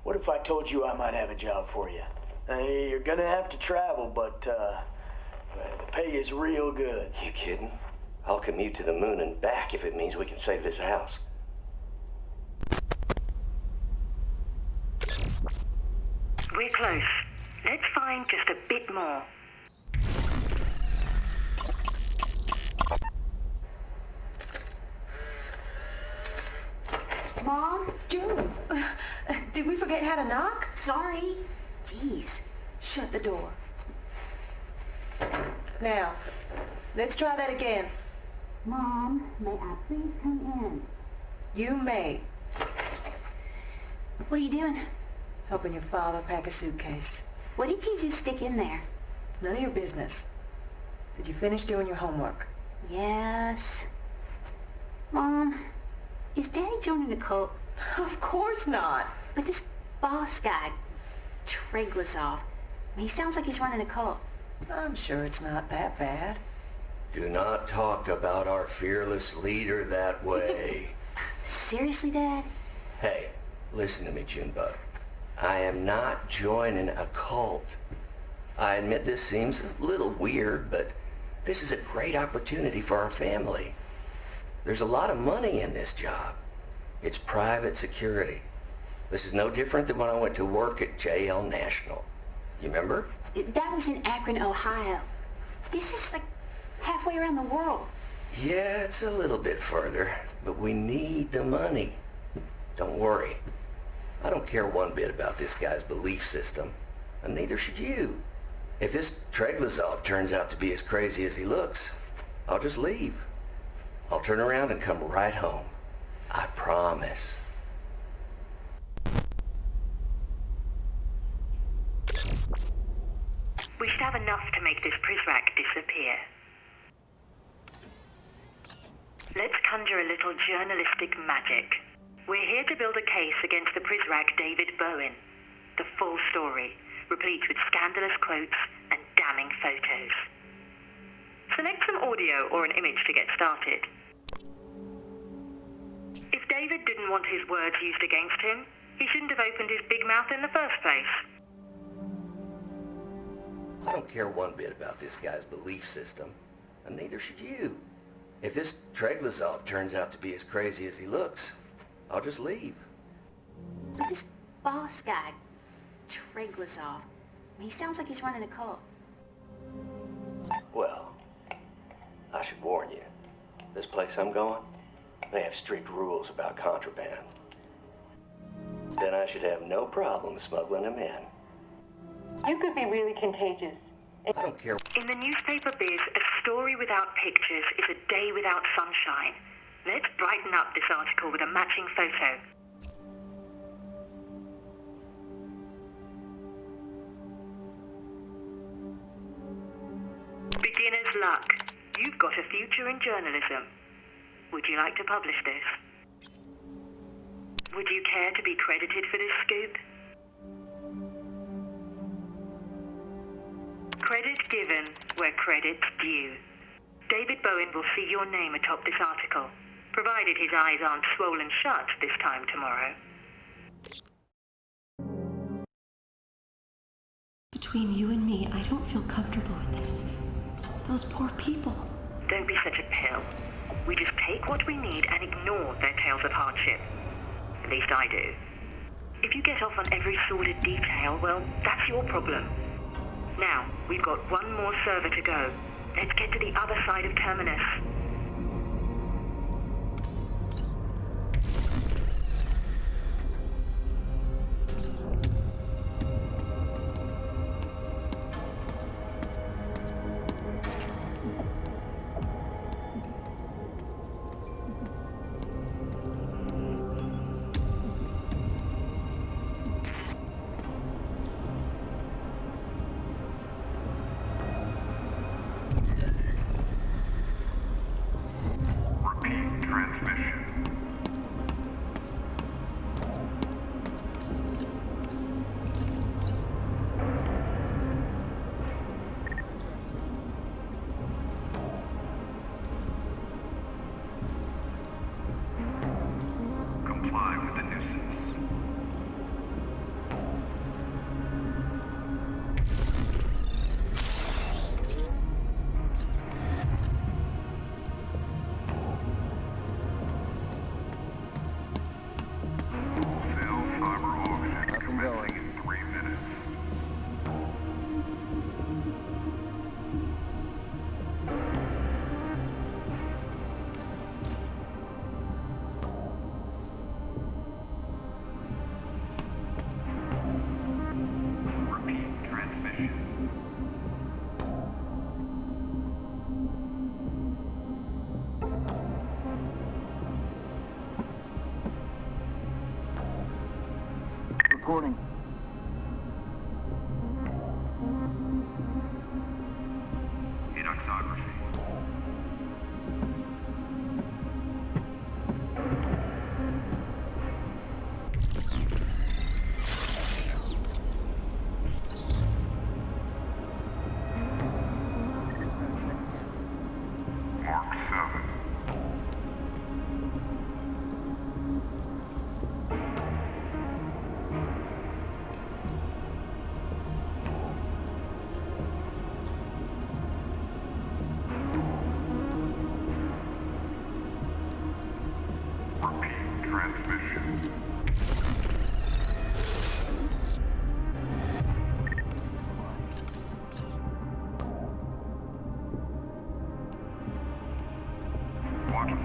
what if I told you I might have a job for you? You're gonna have to travel, but the pay is real good. You kidding? I'll commute to the moon and back if it means we can save this house. We're close. Let's find just a bit more. Mom? June? Did we forget how to knock? Sorry. Jeez. Shut the door. Now, let's try that again. Mom, may I please come in? You may. What are you doing? Helping your father pack a suitcase. What did you just stick in there? None of your business. Did you finish doing your homework? Yes. Mom, is Daddy joining the cult? Of course not. But this boss guy, Treglazov, he sounds like he's running a cult. I'm sure it's not that bad. Do not talk about our fearless leader that way. Seriously, Dad? Hey, listen to me, Junebug. I am not joining a cult. I admit this seems a little weird, but this is a great opportunity for our family. There's a lot of money in this job. It's private security. This is no different than when I went to work at JL National. You remember? That was in Akron, Ohio. This is like halfway around the world. Yeah, it's a little bit further, but we need the money. Don't worry. I don't care one bit about this guy's belief system, and neither should you. If this Treglazov turns out to be as crazy as he looks, I'll just leave. I'll turn around and come right home. I promise. We should have enough to make this Prizrak disappear. Let's conjure a little journalistic magic. We're here to build a case against the Prizrak David Bowen. The full story, replete with scandalous quotes and damning photos. Select some audio or an image to get started. If David didn't want his words used against him, he shouldn't have opened his big mouth in the first place. I don't care one bit about this guy's belief system, and neither should you. If this Treglazov turns out to be as crazy as he looks, I'll just leave. But this boss guy, Treglazov, he sounds like he's running a cult. Well, I should warn you. This place I'm going, they have strict rules about contraband. Then I should have no problem smuggling them in. You could be really contagious. I don't care. In the newspaper biz, a story without pictures is a day without sunshine. Let's brighten up this article with a matching photo. Beginner's luck. You've got a future in journalism. Would you like to publish this? Would you care to be credited for this scoop? Credit given where credit's due. David Bowen will see your name atop this article, provided his eyes aren't swollen shut this time tomorrow. Between you and me, I don't feel comfortable with this. Those poor people. Don't be such a pill. We just take what we need and ignore their tales of hardship. At least I do. If you get off on every sordid detail, well, that's your problem. Now, we've got one more server to go. Let's get to the other side of Terminus. Reporting.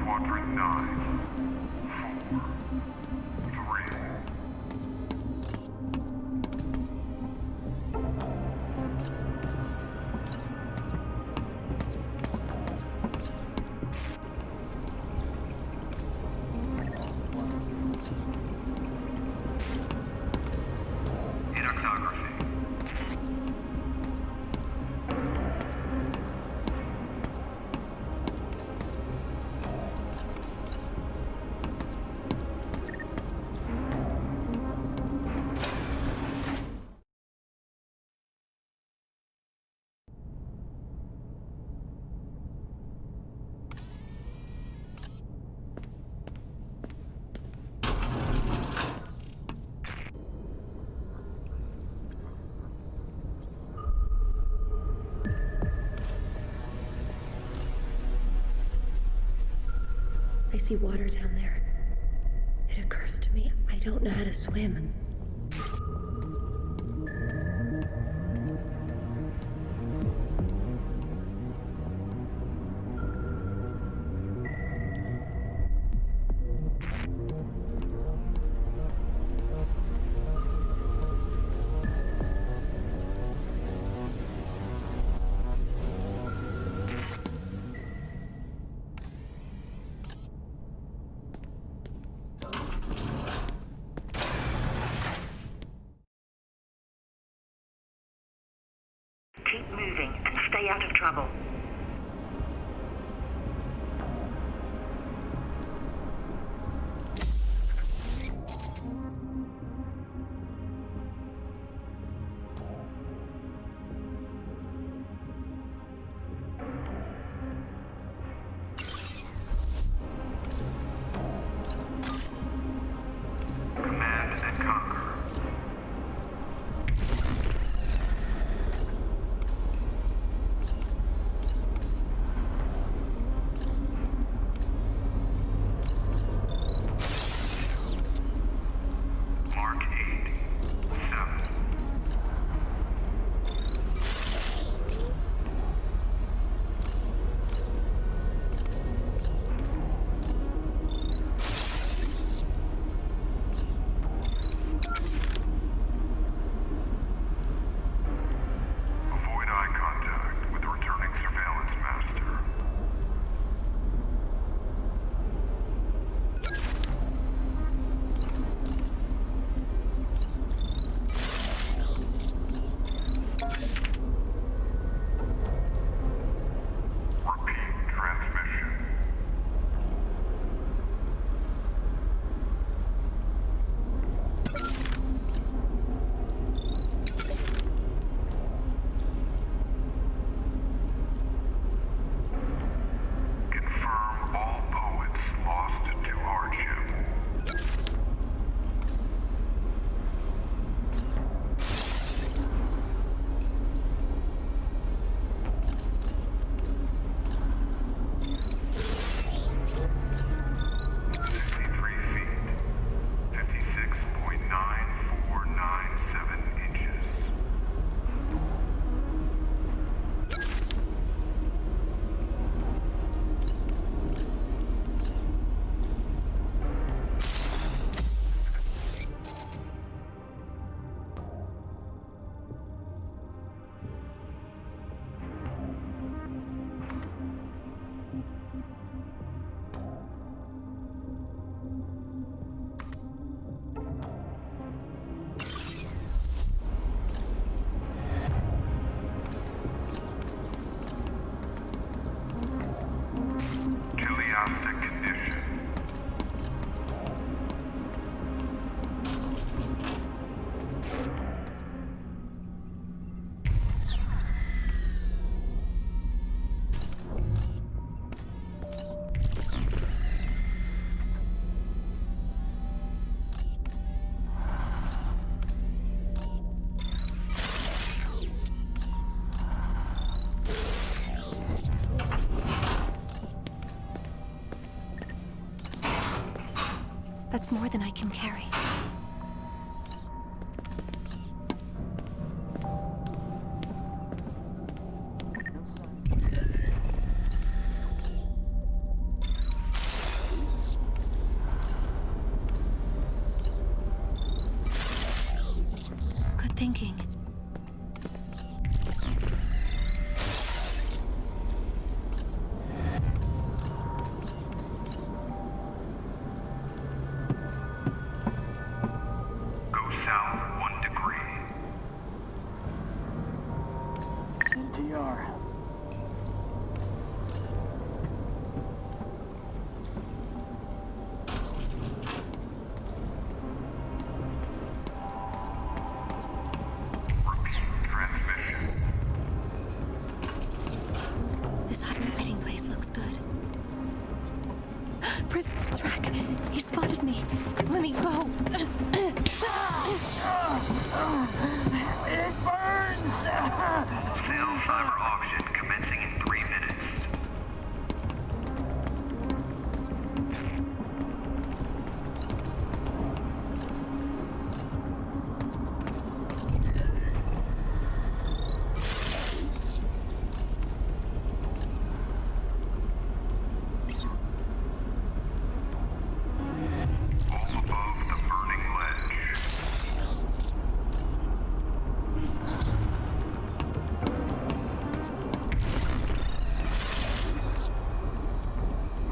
Quadrant 9, 4, 3. I see water down there. It occurs to me I don't know how to swim. Keep moving and stay out of trouble. That's more than I can carry. Good thinking. Go south 1 degree. CTR. Transmission. This hiding place looks good. Prison track. He spotted me. Let me go. It burns! Sales cyber auction commencing in 3 minutes. All above the burning ledge.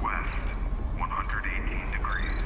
West 118 degrees.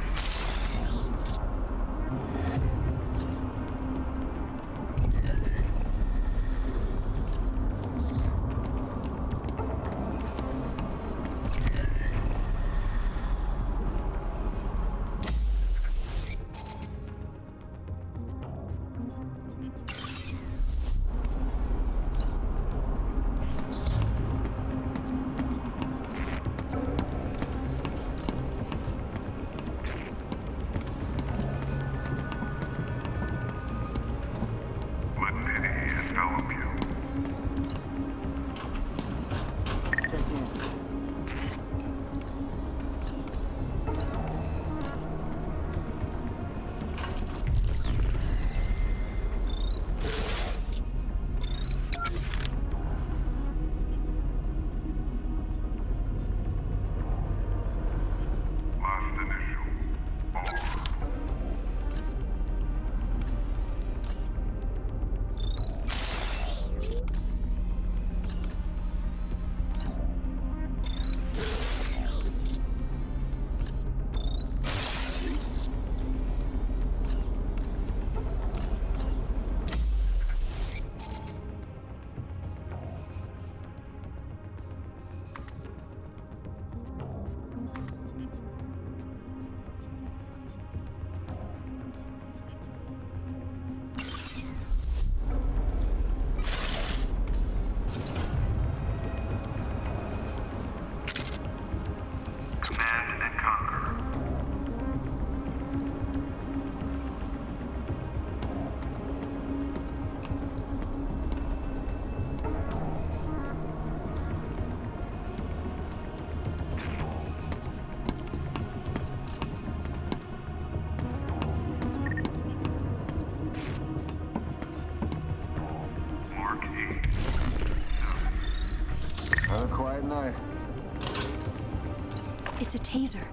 Let pity envelop you. Check in. Last initial. Command and conquer. Mark 8. Have a quiet night. It's a taser.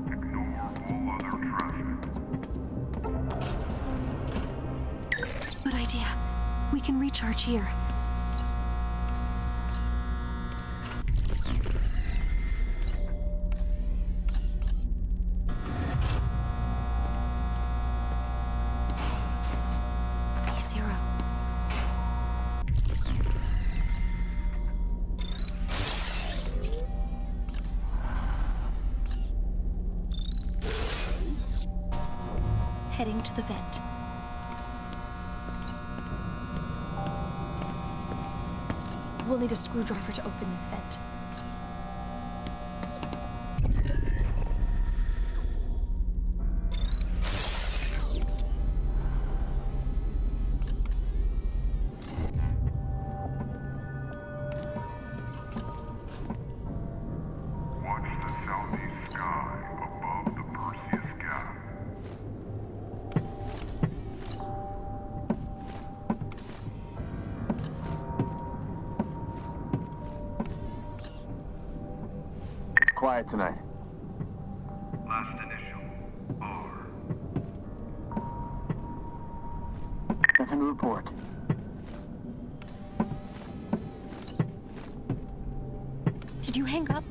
Ignore all other traffic. Good idea. We can recharge here. P0. Heading to the vent. We'll need a screwdriver to open this vent. quiet tonight. Last initial, R. Nothing to report. Did you hang up?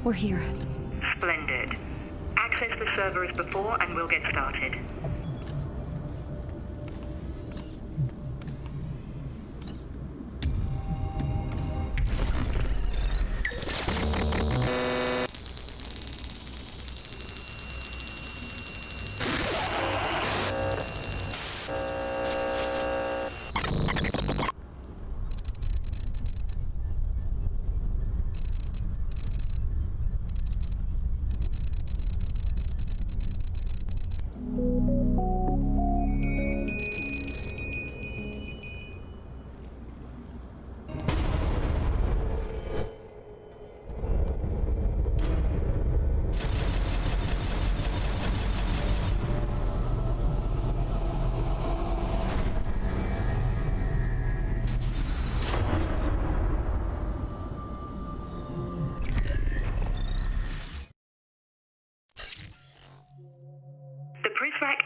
We're here. Splendid. Access the server as before and we'll get started.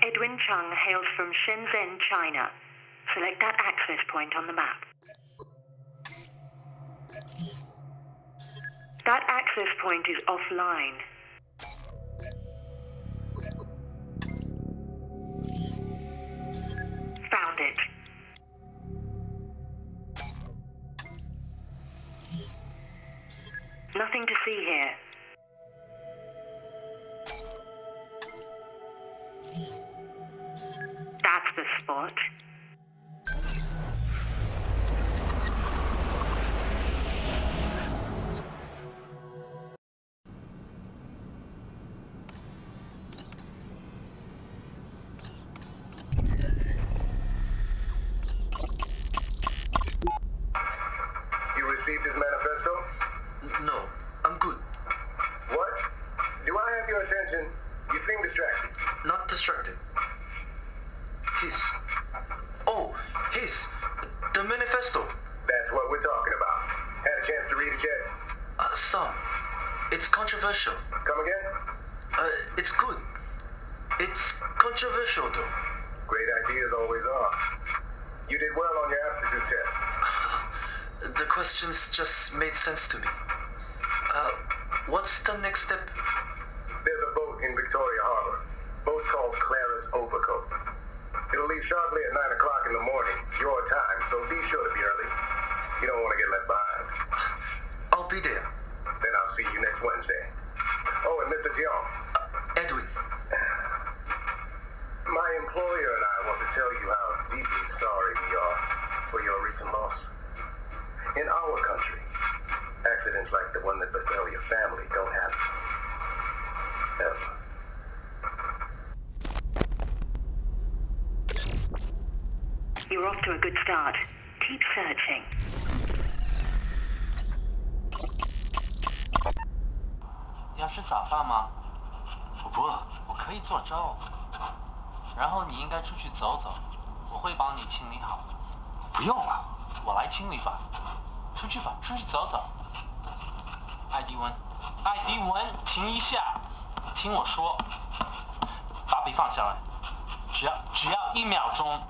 Edwin Chung hails from Shenzhen, China. Select that access point on the map. That access point is offline. Found it. Nothing to see here. That's the spot. You received his manifesto? No, I'm good. What? Do I have your attention? You seem distracted. Not distracted. The manifesto. That's what we're talking about. Had a chance to read it yet? Some. It's controversial. Come again? It's good. It's controversial, though. Great ideas always are. You did well on your aptitude test. The questions just made sense to me. What's the next step? There's a boat in Victoria Harbor. Boat called Clara's Overcoat. It'll leave sharply at 9 o'clock in the morning, your time, so be sure to be early. You don't want to get left behind. I'll be there. Then I'll see you next Wednesday. Oh, and Mr. Dion. Edwin. My employer and I want to tell you how deeply sorry we are for your recent loss. In our country, accidents like the one that befell your family don't happen. Ever. You're off to a good start. Keep searching. 要吃早饭吗？我不饿，我可以做粥。然后你应该出去走走，我会帮你清理好。不用了，我来清理吧。出去吧，出去走走。艾迪文，艾迪文，停一下，听我说。把笔放下来，只要1秒钟。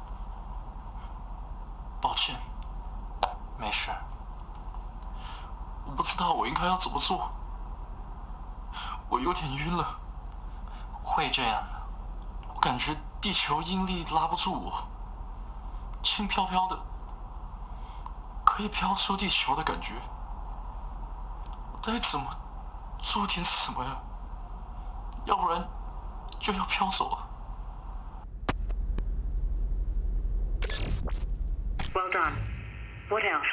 抱歉，没事。我不知道我应该要怎么做，我有点晕了。会这样的，我感觉地球引力拉不住我，轻飘飘的，可以飘出地球的感觉。我该怎么做点什么呀？要不然就要飘走了。Well done. What else?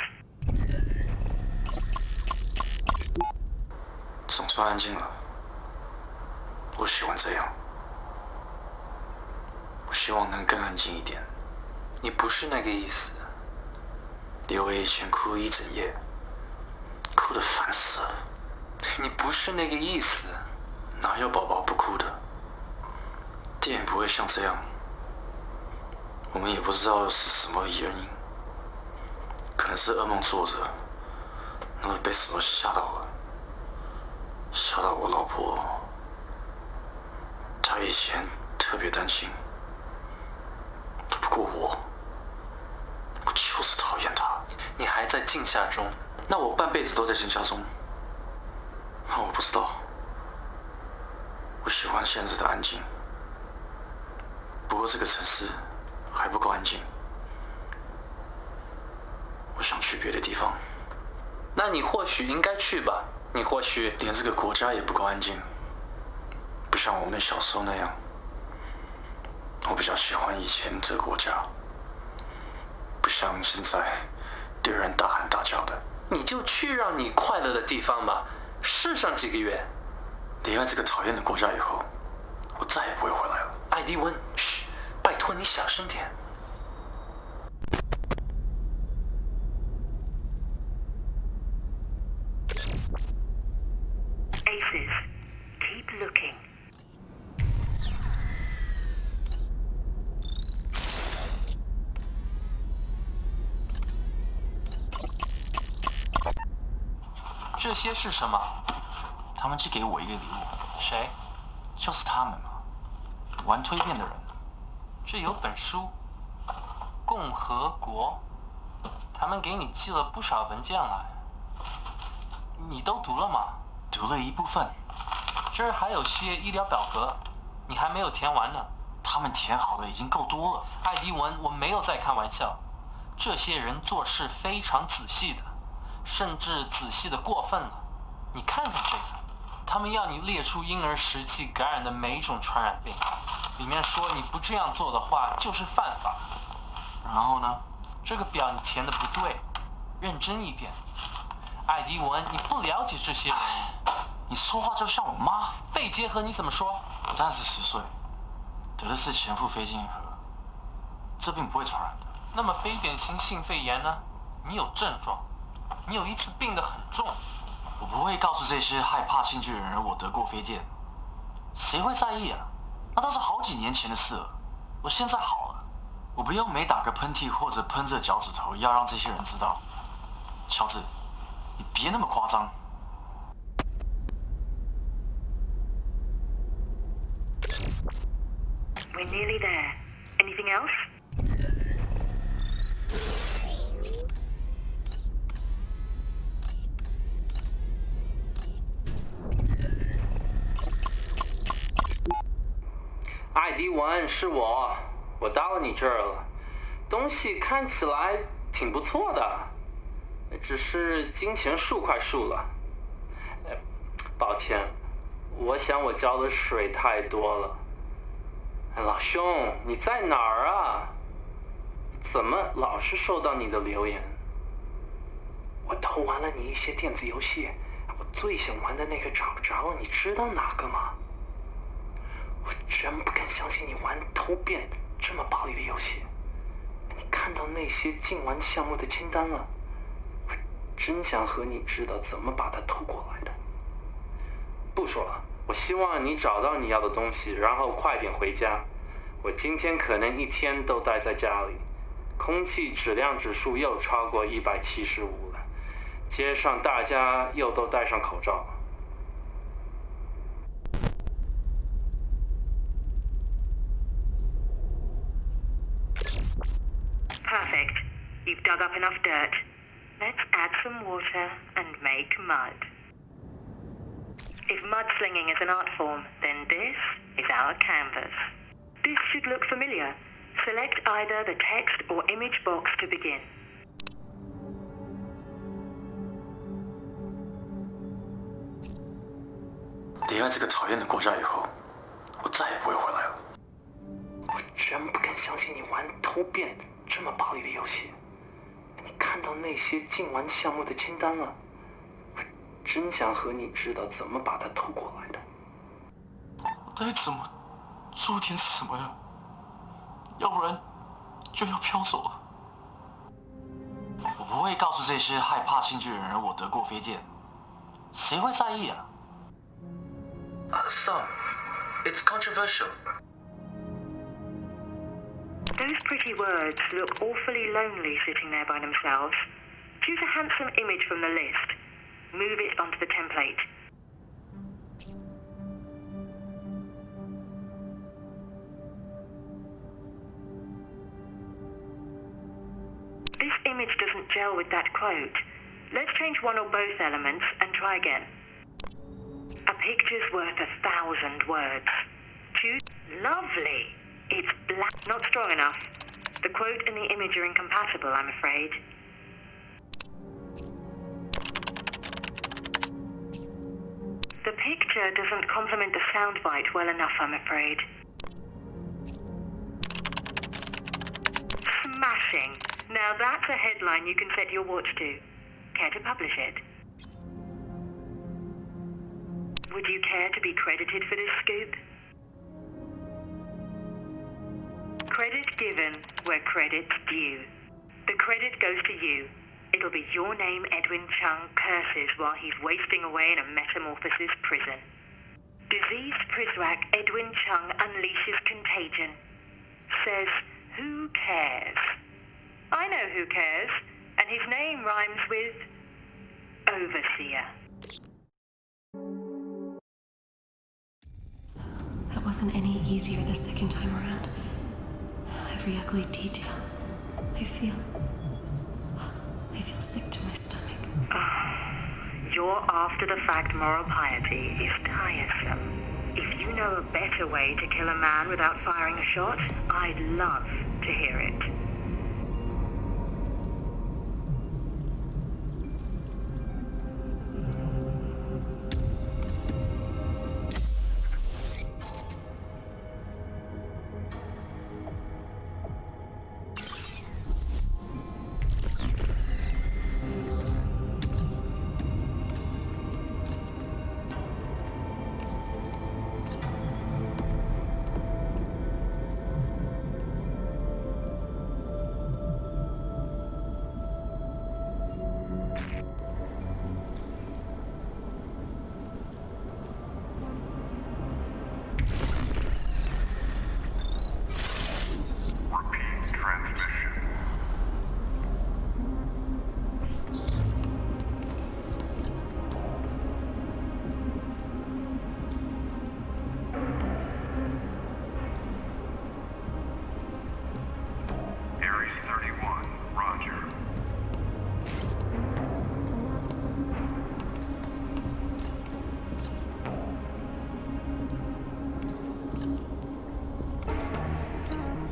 总算安静了。我喜欢这样。我希望能更安静一点。你不是那个意思。李伟以前哭了一整夜，哭得烦死了。你不是那个意思。哪有宝宝不哭的？电影不会像这样。我们也不知道是什么原因，可能是噩梦做着，然后被什么吓到了，吓到我老婆。她以前特别担心，不过我就是讨厌她。你还在惊吓中？那我半辈子都在惊吓中。那我不知道。我喜欢现在的安静，不过这个城市还不够安静。我想去别的地方。那你或许应该去吧。你或许连这个国家也不够安静，不像我们小时候那样。我比较喜欢以前这个国家，不像现在对人大喊大叫的。你就去让你快乐的地方吧，试上几个月。离开这个讨厌的国家以后，我再也不会回来了。艾迪温，嘘，拜托你小声点。Aces, keep looking. “这些是什么？”他们寄给我一个礼物。谁？就是他们嘛，玩蜕变的人。这有本书，《共和国》，他们给你寄了不少文件来。你都读了吗？读了一部分。这儿还有些医疗表格，你还没有填完呢。他们填好的已经够多了。艾迪文，我没有在开玩笑。这些人做事非常仔细的，甚至仔细的过分了。你看看这个。他们要你列出婴儿时期感染的每一种传染病，里面说你不这样做的话就是犯法。然后呢？这个表你填的不对，认真一点。艾迪文，你不了解这些人。你说话就像我妈。肺结核你怎么说？我30岁，得的是前腹非经核，这病不会传染的。那么非典型性肺炎呢？你有症状，你有一次病得很重。我不会告诉这些害怕新巨人我得过飞剑，谁会在意啊？那都是好几年前的事了。我现在好了，我不用每打个喷嚏或者喷着脚趾头要让这些人知道。乔治，你别那么夸张。We're nearly there. Anything else?艾迪文，是我到了你这儿了。东西看起来挺不错的，只是金钱数快数了。抱歉，我想我浇的水太多了。老兄，你在哪儿啊？怎么老是收到你的留言？我偷玩了你一些电子游戏，我最想玩的那个找不着了，你知道哪个吗？我真不敢相信你玩偷变这么暴力的游戏。你看到那些禁玩项目的清单了？我真想和你知道怎么把它偷过来的。不说了，我希望你找到你要的东西，然后快点回家。我今天可能一天都待在家里，空气质量指数又超过175了，街上大家又都戴上口罩。Perfect. You've dug up enough dirt. Let's add some water and make mud. If mudslinging is an art form, then this is our canvas. This should look familiar. Select either the text or image box to begin. 离开这个讨厌的国家以后，我再也不会回来了。我真不敢相信你玩偷变这么暴力的游戏。你看到那些禁玩项目的清单了？我真想和你知道怎么把它偷过来的。该怎么做点什么呀？要不然就要飘走了。我不会告诉这些害怕星际的人我得过飞剑，谁会在意啊？Some, it's controversial. Those pretty words look awfully lonely sitting there by themselves. Choose a handsome image from the list. Move it onto the template. This image doesn't gel with that quote. Let's change one or both elements and try again. A picture's worth 1,000 words. Choose. Lovely. It's black. Not strong enough. The quote and the image are incompatible, I'm afraid. The picture doesn't complement the soundbite well enough, I'm afraid. Smashing. Now that's a headline you can set your watch to. Care to publish it? Would you care to be credited for this scoop? Credit given where credit's due. The credit goes to you. It'll be your name Edwin Chung curses while he's wasting away in a metamorphosis prison. Diseased Prizrak Edwin Chung unleashes contagion. Says, who cares? I know who cares, and his name rhymes with Overseer. That wasn't any easier the second time around. Every ugly detail. I feel sick to my stomach. Your after-the-fact moral piety is tiresome. If you know a better way to kill a man without firing a shot, I'd love to hear it.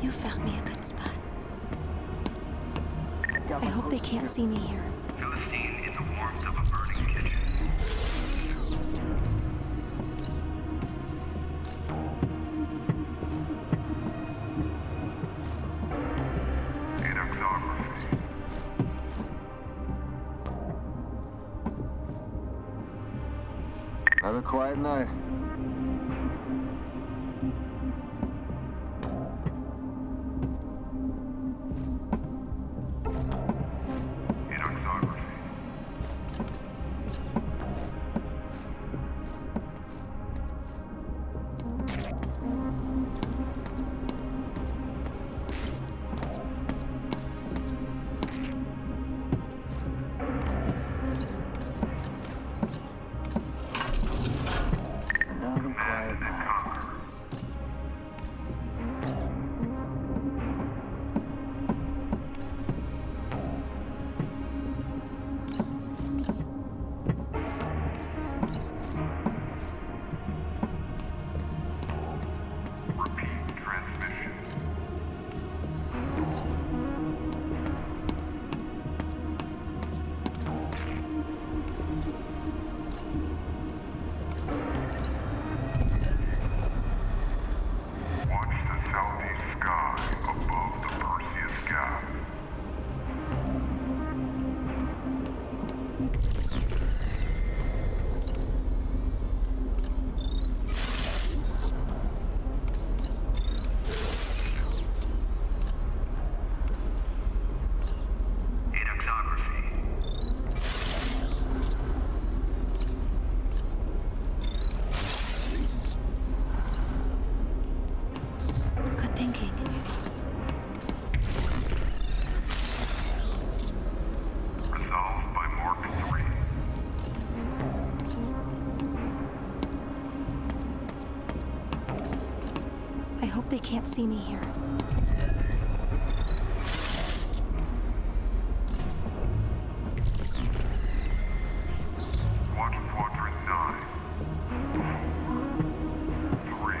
You found me a good spot. I hope they can't see me here. Philistine in the warmth of a burning kitchen. Anaxography. Have a quiet night. they can't see me here. Watch quadrant 9. 3.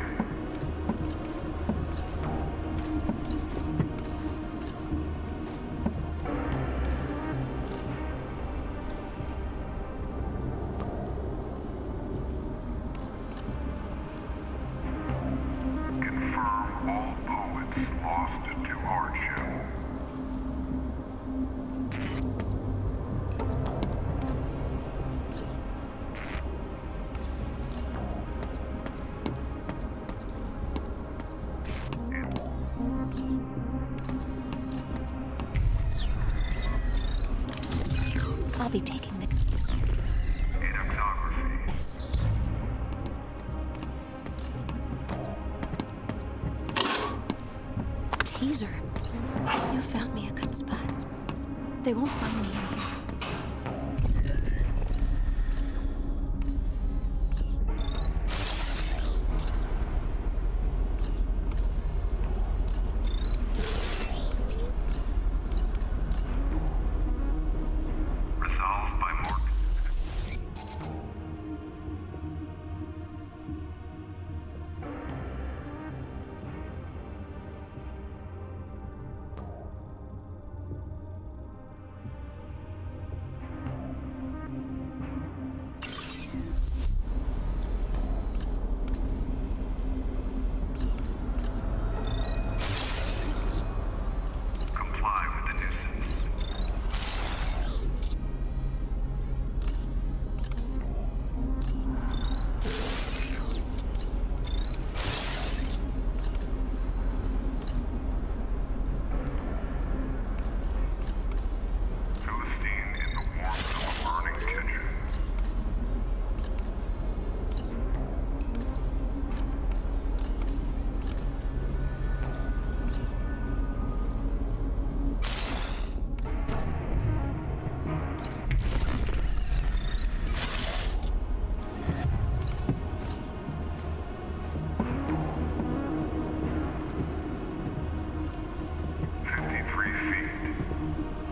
Confirm all poets lost to hardship. I'll be taking the... Yes. Taser. You found me a good spot. They won't find me in here. Resolved by Morgan. Comply with the nuisance. Philistine in the warmth of a burning kitchen. "53 feet,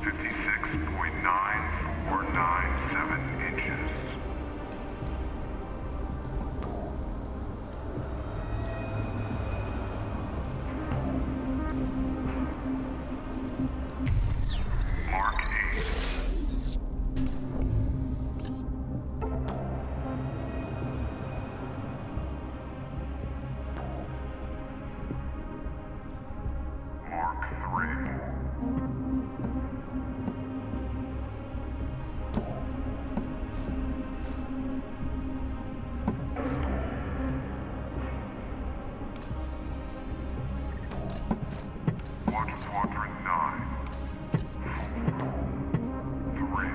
56.9497 inches. Mark 8. Mark 3. Watch quadrant 9. 4. 3.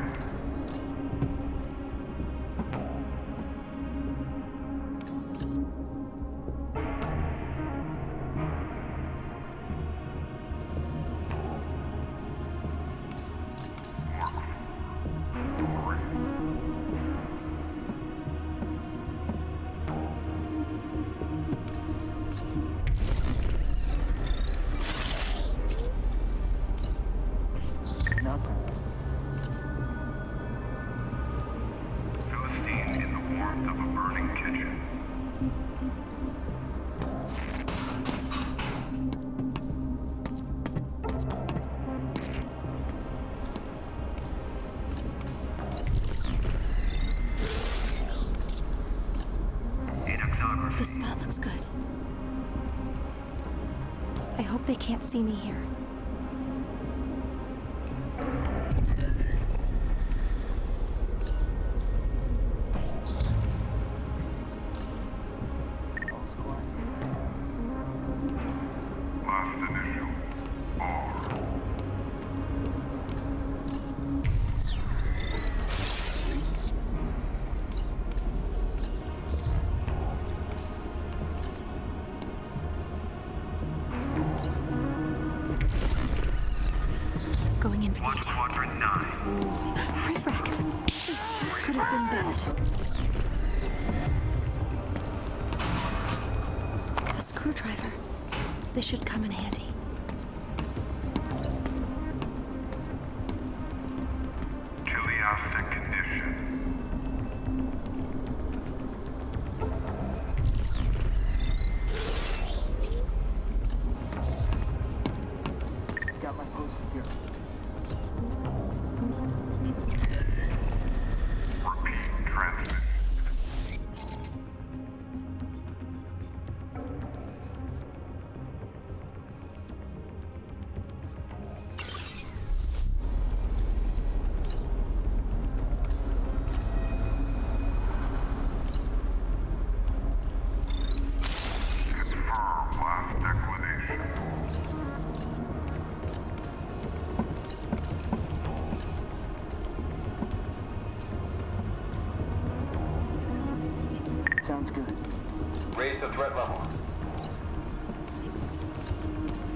Mark 4. 3. Philistine in the warmth of a burning kitchen. This spot looks good. I hope they can't see me here. Last initial. R. Going in for the Watch attack. quadrant 9. Where's Rack? This could have been bad. A screwdriver. This should come in handy. Teleostic condition. Got my post here. Repeat transmit. Confirm last declination. Sounds good. Raise the threat level.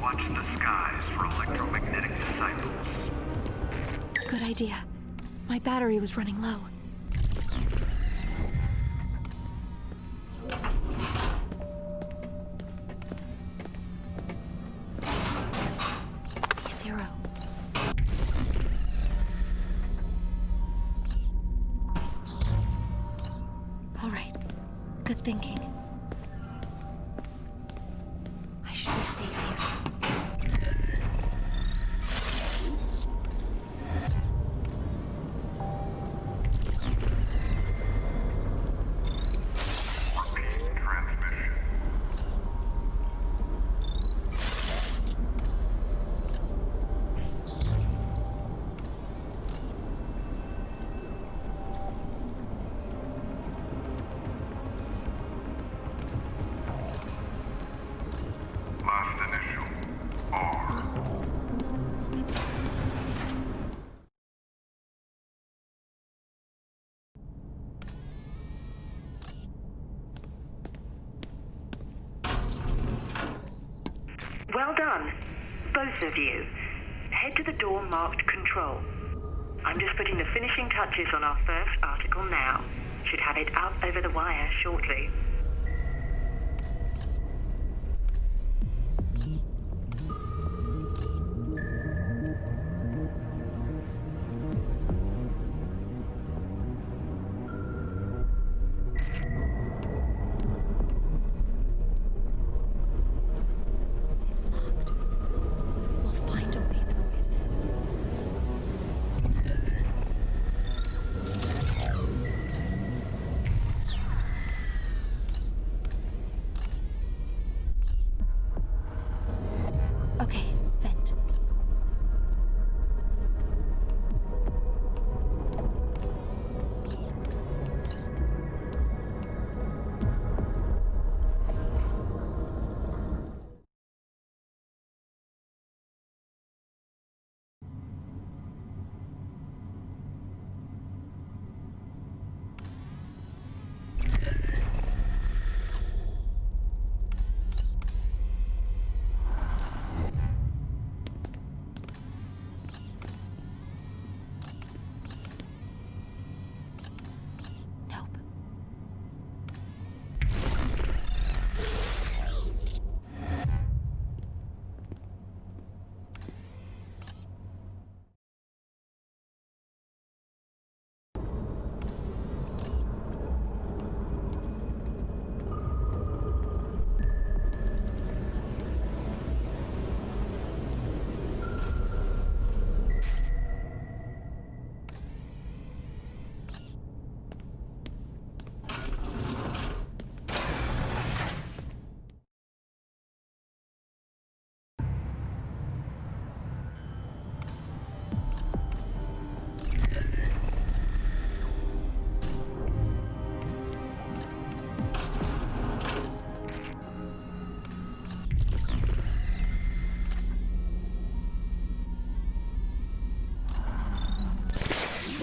Watch the skies for electromagnetic cycles. Good idea. My battery was running low. Zero. All right. Good thinking. I should be safe here. Repeat transmission. Last initial. R. Well done, both of you. Head to the door marked Control. I'm just putting the finishing touches on our first article now. Should have it up over the wire shortly. It's locked. We'll find a way through it. Okay, vent. Nope.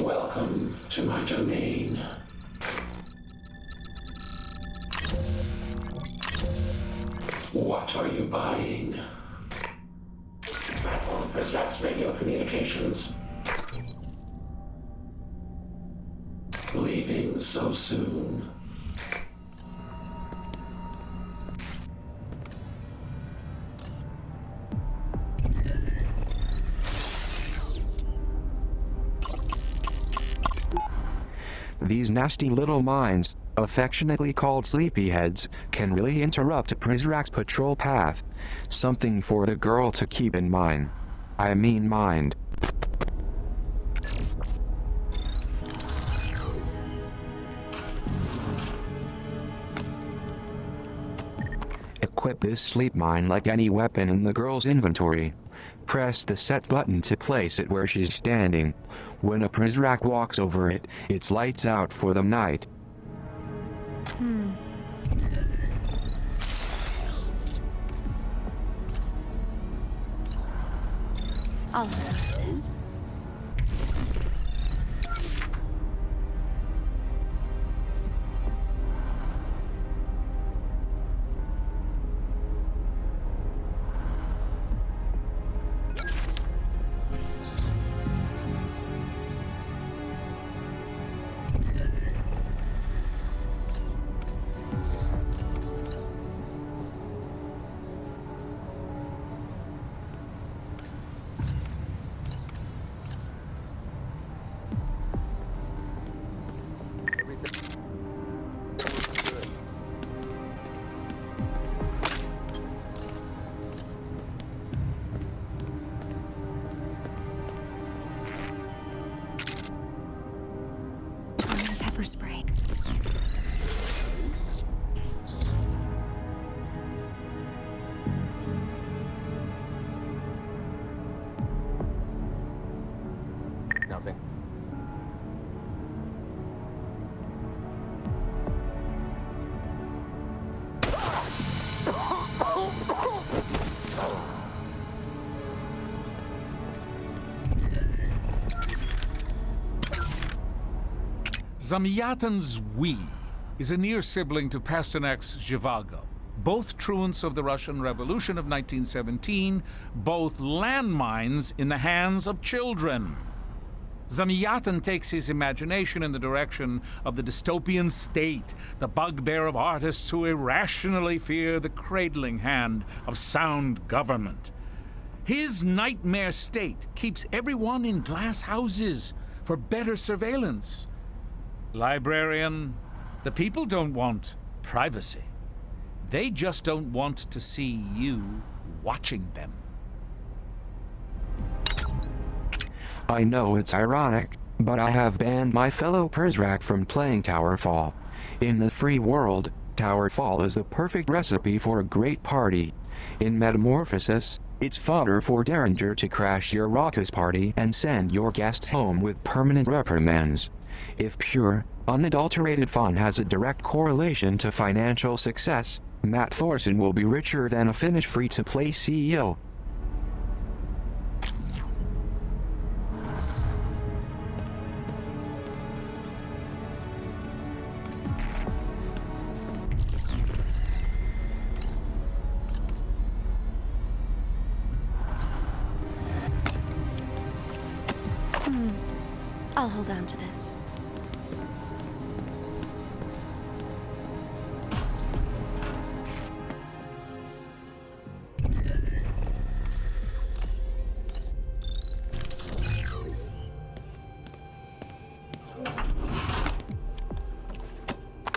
Welcome to my domain. What are you buying? Platform presents radio communications. Leaving so soon. These nasty little minds, affectionately called sleepyheads, can really interrupt Prizrak's patrol path. Something for the girl to keep in mind. I mean mind. Equip this sleep mine like any weapon in the girl's inventory. Press the set button to place it where she's standing. When a Prizrak walks over it, it's lights out for the night. I'll look at this. Pepper spray. Nothing. Zamyatin's We is a near sibling to Pasternak's Zhivago, both truants of the Russian Revolution of 1917, both landmines in the hands of children. Zamyatin takes his imagination in the direction of the dystopian state, the bugbear of artists who irrationally fear the cradling hand of sound government. His nightmare state keeps everyone in glass houses for better surveillance. Librarian, the people don't want privacy. They just don't want to see you watching them. I know it's ironic, but I have banned my fellow Prizrak from playing Towerfall. In the free world, Towerfall is the perfect recipe for a great party. In Metamorphosis, it's fodder for Derringer to crash your raucous party and send your guests home with permanent reprimands. If pure, unadulterated fun has a direct correlation to financial success, Matt Thorson will be richer than a Finnish free-to-play CEO. I'll hold on to this.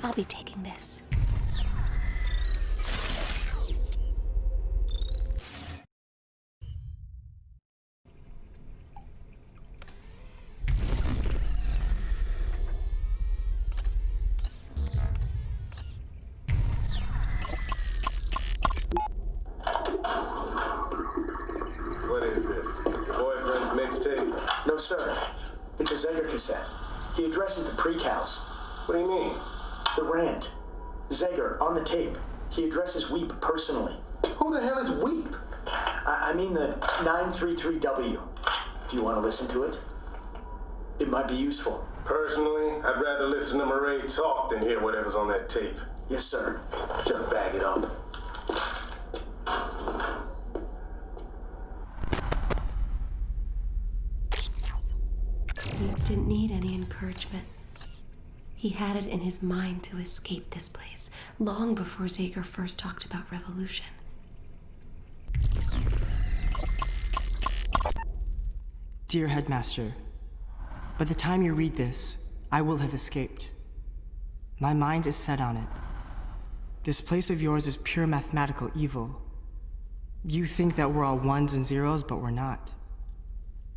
I'll be taking this. What is this? Your boyfriend's mixtape? No, sir. It's a Zeger cassette. He addresses the pre-cows. What do you mean? The rant. Zeger, on the tape. He addresses Weep personally. Who the hell is Weep? I mean the 933W. Do you want to listen to it? It might be useful. Personally, I'd rather listen to Murray talk than hear whatever's on that tape. Yes, sir. Just bag it up. Weep didn't need any encouragement. He had it in his mind to escape this place, long before Zager first talked about revolution. Dear Headmaster, by the time you read this, I will have escaped. My mind is set on it. This place of yours is pure mathematical evil. You think that we're all ones and zeros, but we're not.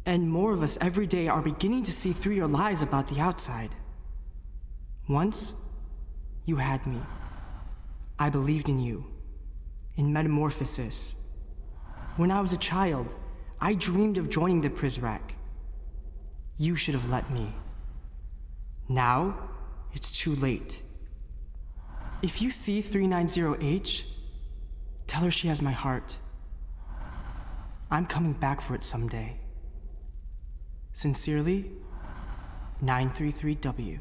And more of us every day are beginning to see through your lies about the outside. Once, you had me. I believed in you. In metamorphosis. When I was a child, I dreamed of joining the Prizrak. You should have let me. Now, it's too late. If you see 390H, tell her she has my heart. I'm coming back for it someday. Sincerely, 933W.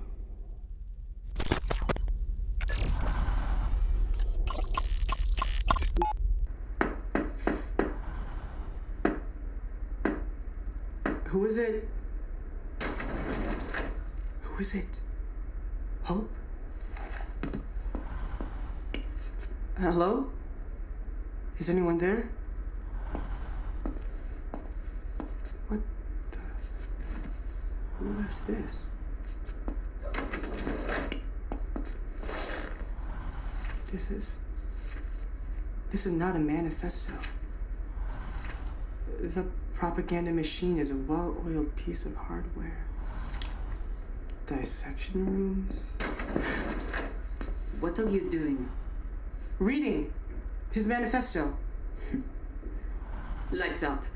Who is it? Who is it? Hope? Hello? Is anyone there? What the... Who left this? This is not a manifesto. The propaganda machine is a well-oiled piece of hardware. Dissection rooms? What are you doing? Reading his manifesto. Lights out.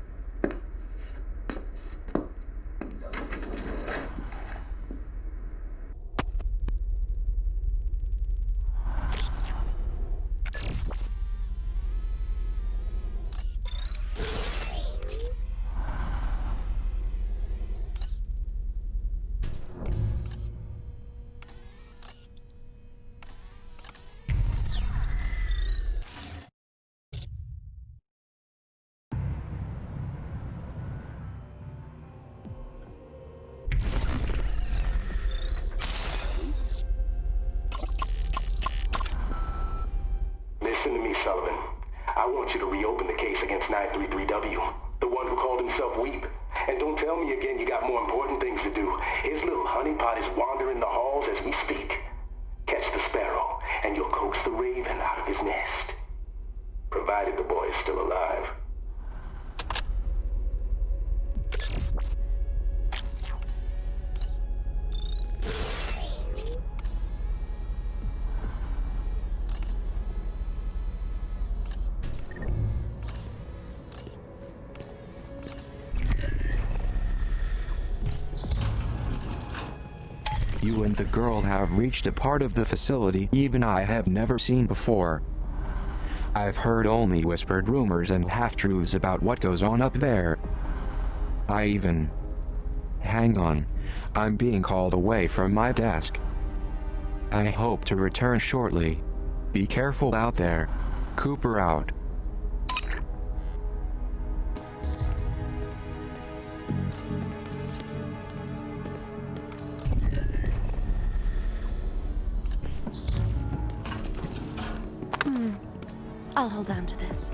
Listen to me, Sullivan. I want you to reopen the case against 933W, the one who called himself Weep. And don't tell me again you got more important things to do. His little honeypot is wandering the halls as we speak. Catch the sparrow, and you'll coax the raven out of his nest. Provided the boy is still alive. You and the girl have reached a part of the facility even I have never seen before. I've heard only whispered rumors and half-truths about what goes on up there. Hang on, I'm being called away from my desk. I hope to return shortly. Be careful out there. Cooper out. I'll hold on to this.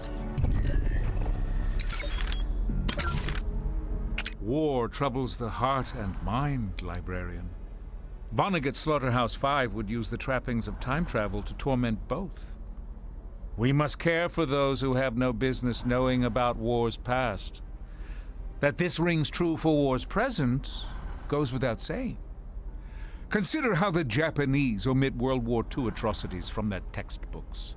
War troubles the heart and mind, librarian. Vonnegut's Slaughterhouse 5 would use the trappings of time travel to torment both. We must care for those who have no business knowing about wars past. That this rings true for wars present goes without saying. Consider how the Japanese omit World War II atrocities from their textbooks.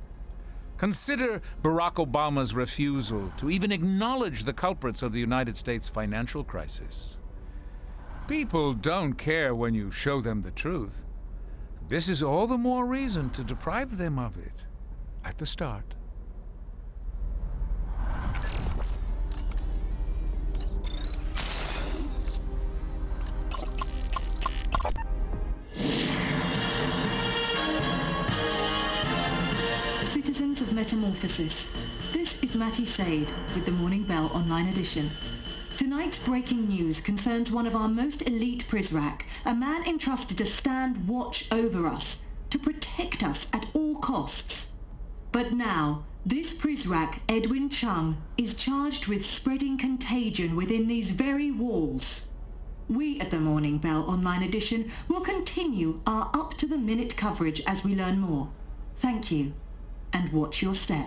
Consider Barack Obama's refusal to even acknowledge the culprits of the United States financial crisis. People don't care when you show them the truth. This is all the more reason to deprive them of it at the start. Citizens of Metamorphosis, this is Matty Sade with the Morning Bell Online Edition. Tonight's breaking news concerns one of our most elite Prizrak, a man entrusted to stand watch over us, to protect us at all costs. But now, this Prizrak, Edwin Chung, is charged with spreading contagion within these very walls. We at the Morning Bell Online Edition will continue our up-to-the-minute coverage as we learn more. Thank you, and watch your step.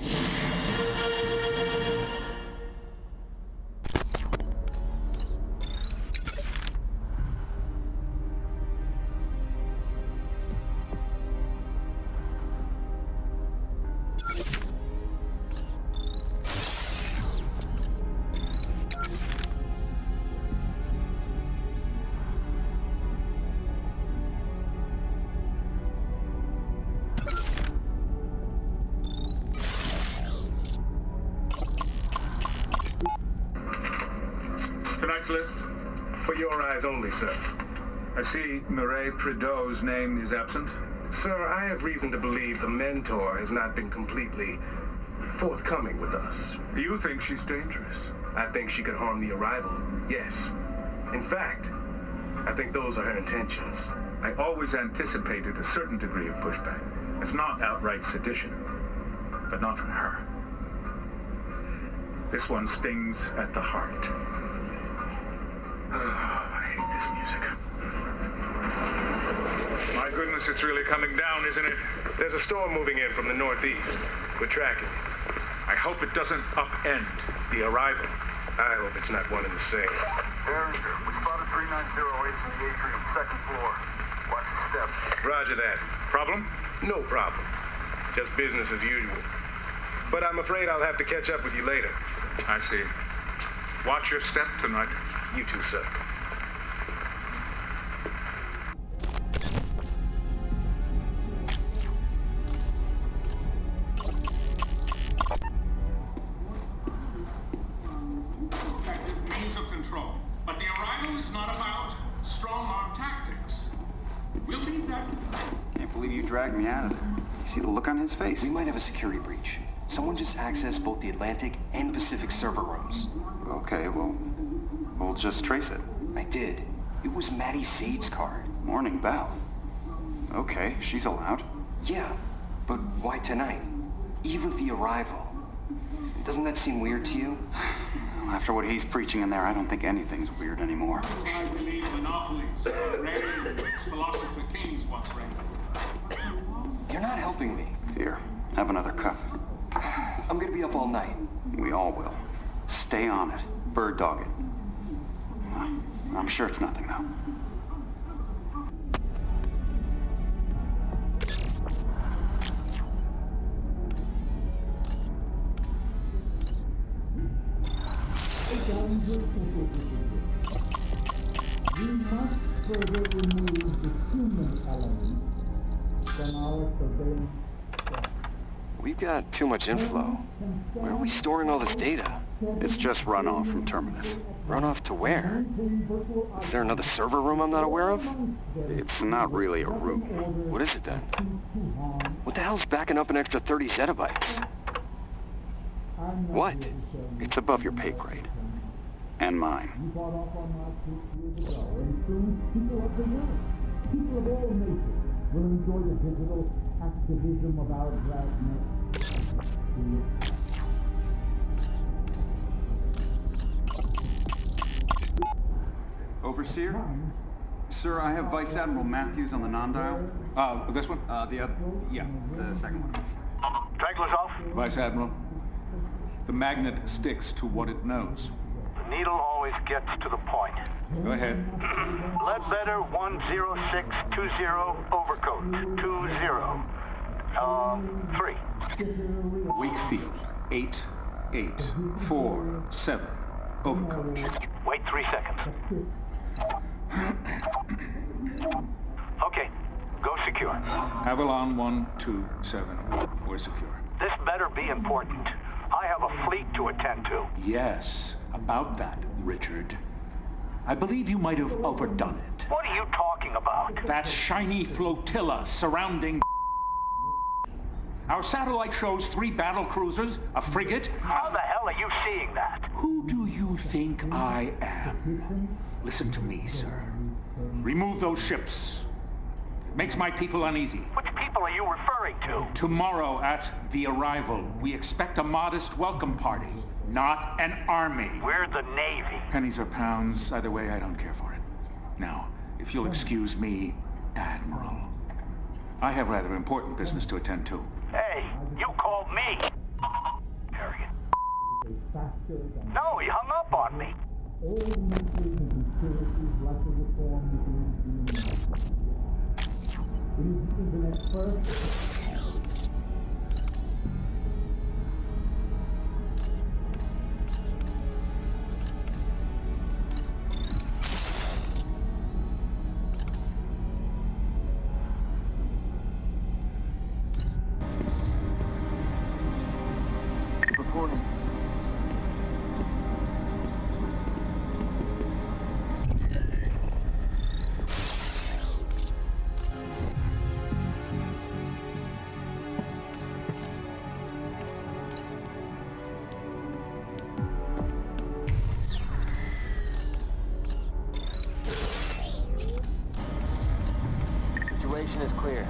Tonight's list? For your eyes only, sir. I see Mireille Prideaux's name is absent. Sir, I have reason to believe the mentor has not been completely forthcoming with us. You think she's dangerous? I think she could harm the arrival, yes. In fact, I think those are her intentions. I always anticipated a certain degree of pushback, if not outright sedition, but not from her. This one stings at the heart. Oh, I hate this music. My goodness, it's really coming down, isn't it? There's a storm moving in from the northeast. We're tracking it. I hope it doesn't upend the arrival. I hope it's not one and the same. Derringer, we spotted 3908 in the atrium, second floor. Watch the steps. Roger that. Problem? No problem. Just business as usual. But I'm afraid I'll have to catch up with you later. I see. Watch your step tonight. You too, sir. Means of control. But the arrival is not about strong-arm tactics. We'll leave that. Can't believe you dragged me out of there. You see the look on his face? We might have a security breach. Someone just accessed both the Atlantic and Pacific server rooms. Okay, well, we'll just trace it. I did. It was Maddie Sage's card. Morning Bell. Okay, she's allowed. Yeah, but why tonight? Eve of the arrival. Doesn't that seem weird to you? Well, after what he's preaching in there, I don't think anything's weird anymore. I believe monopolies, reigns, philosopher kings once reigned. You're not helping me. Here, have another cup. I'm gonna be up all night. We all will. Stay on it. Bird dog it. I'm sure it's nothing, though. We must further remove the human element from our surveillance. We've got too much inflow. Where are we storing all this data? It's just runoff from Terminus. Runoff to where? Is there another server room I'm not aware of? It's not really a room. What is it then? What the hell's backing up an extra 30 zettabytes? What? It's above your pay grade. And mine. You bought off on my 6 years ago, and soon people of the world, people of all nations, will enjoy the digital activism of our dragnet. Overseer? Sir, I have Vice Admiral Matthews on the non-dial. This one? The second one. Tanglers off. Vice Admiral, the magnet sticks to what it knows. The needle always gets to the point. Go ahead. Ledbetter 10620 overcoat 20. 3. Wakefield 8847 overcoat. Wait 3 seconds. Okay, go secure. Avalon 127. We're secure. This better be important. I have a fleet to attend to. Yes, about that, Richard. I believe you might have overdone it. What are you talking about? That shiny flotilla surrounding... Our satellite shows 3 battle cruisers, a frigate... How the hell are you seeing that? Who do you think I am? Listen to me, sir. Remove those ships. It makes my people uneasy. Which people are you referring to? Tomorrow at the arrival, we expect a modest welcome party, not an army. We're the Navy. Pennies or pounds, either way, I don't care for it. Now, if you'll excuse me, Admiral, I have rather important business to attend to. Hey, you called me! No, he hung up on me. All the mysteries and conspiracies like the reform it is the internet's first. Reporting. Situation is clear.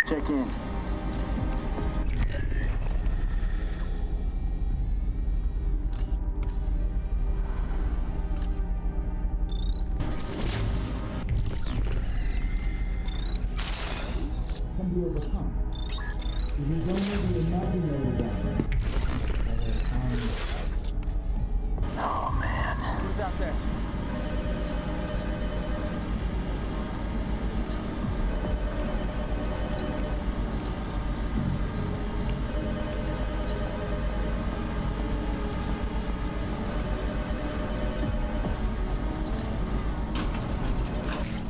Check in. Can be overcome. It is only the imaginary damage. Oh, man. Who's out there?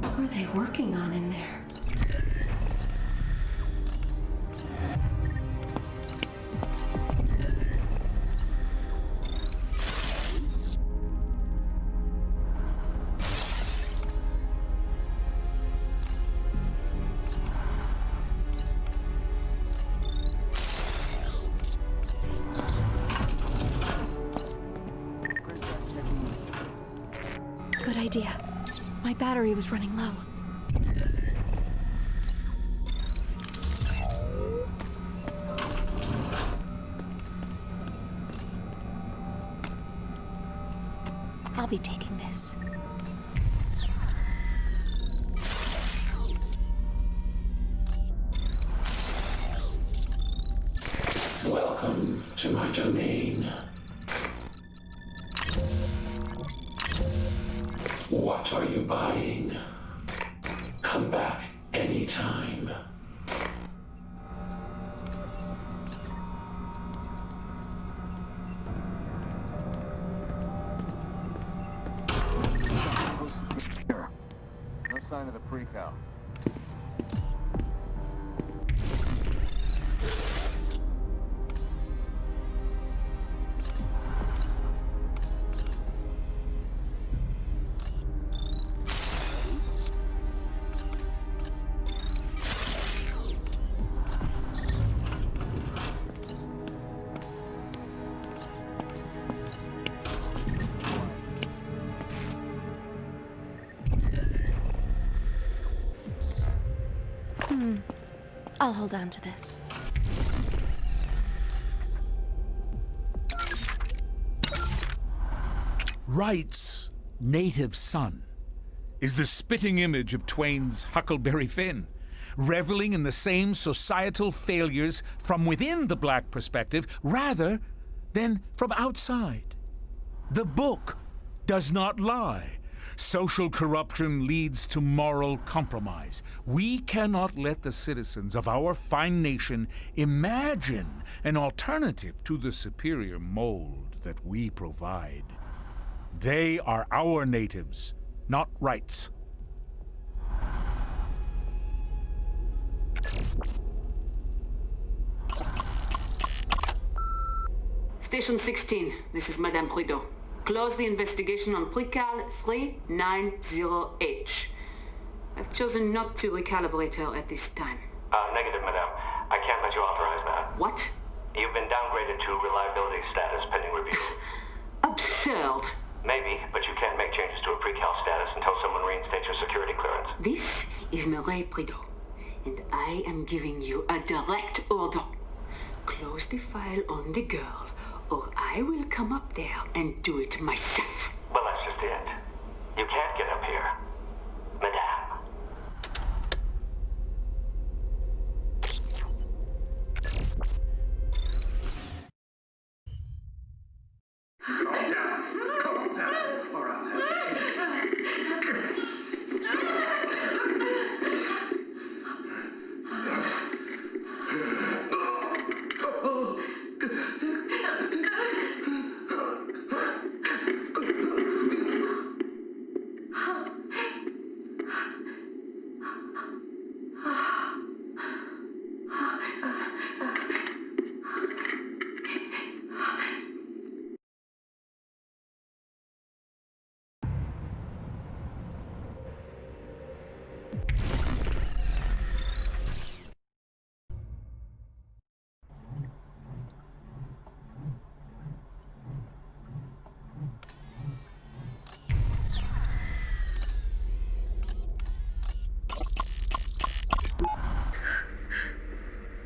What were they working on in there? Good idea. My battery was running low. I'll be taking this. Welcome to my domain. What are you buying? Come back anytime. No sign of the pre-cal. I'll hold on to this. Wright's native son is the spitting image of Twain's Huckleberry Finn, reveling in the same societal failures from within the black perspective rather than from outside. The book does not lie. Social corruption leads to moral compromise. We cannot let the citizens of our fine nation imagine an alternative to the superior mold that we provide. They are our natives, not Wright's. Station 16, this is Madame Prideaux. Close the investigation on Precal 390H. I've chosen not to recalibrate her at this time. Negative, Madame. I can't let you authorize that. What? You've been downgraded to reliability status pending review. Absurd. Maybe, but you can't make changes to a pre-cal status until someone reinstates your security clearance. This is Mireille Prideaux, and I am giving you a direct order. Close the file on the girl, or I will come up there and do it myself. Well, that's just it. You can't get up here, Madame. Calm down, or I'll have to take it.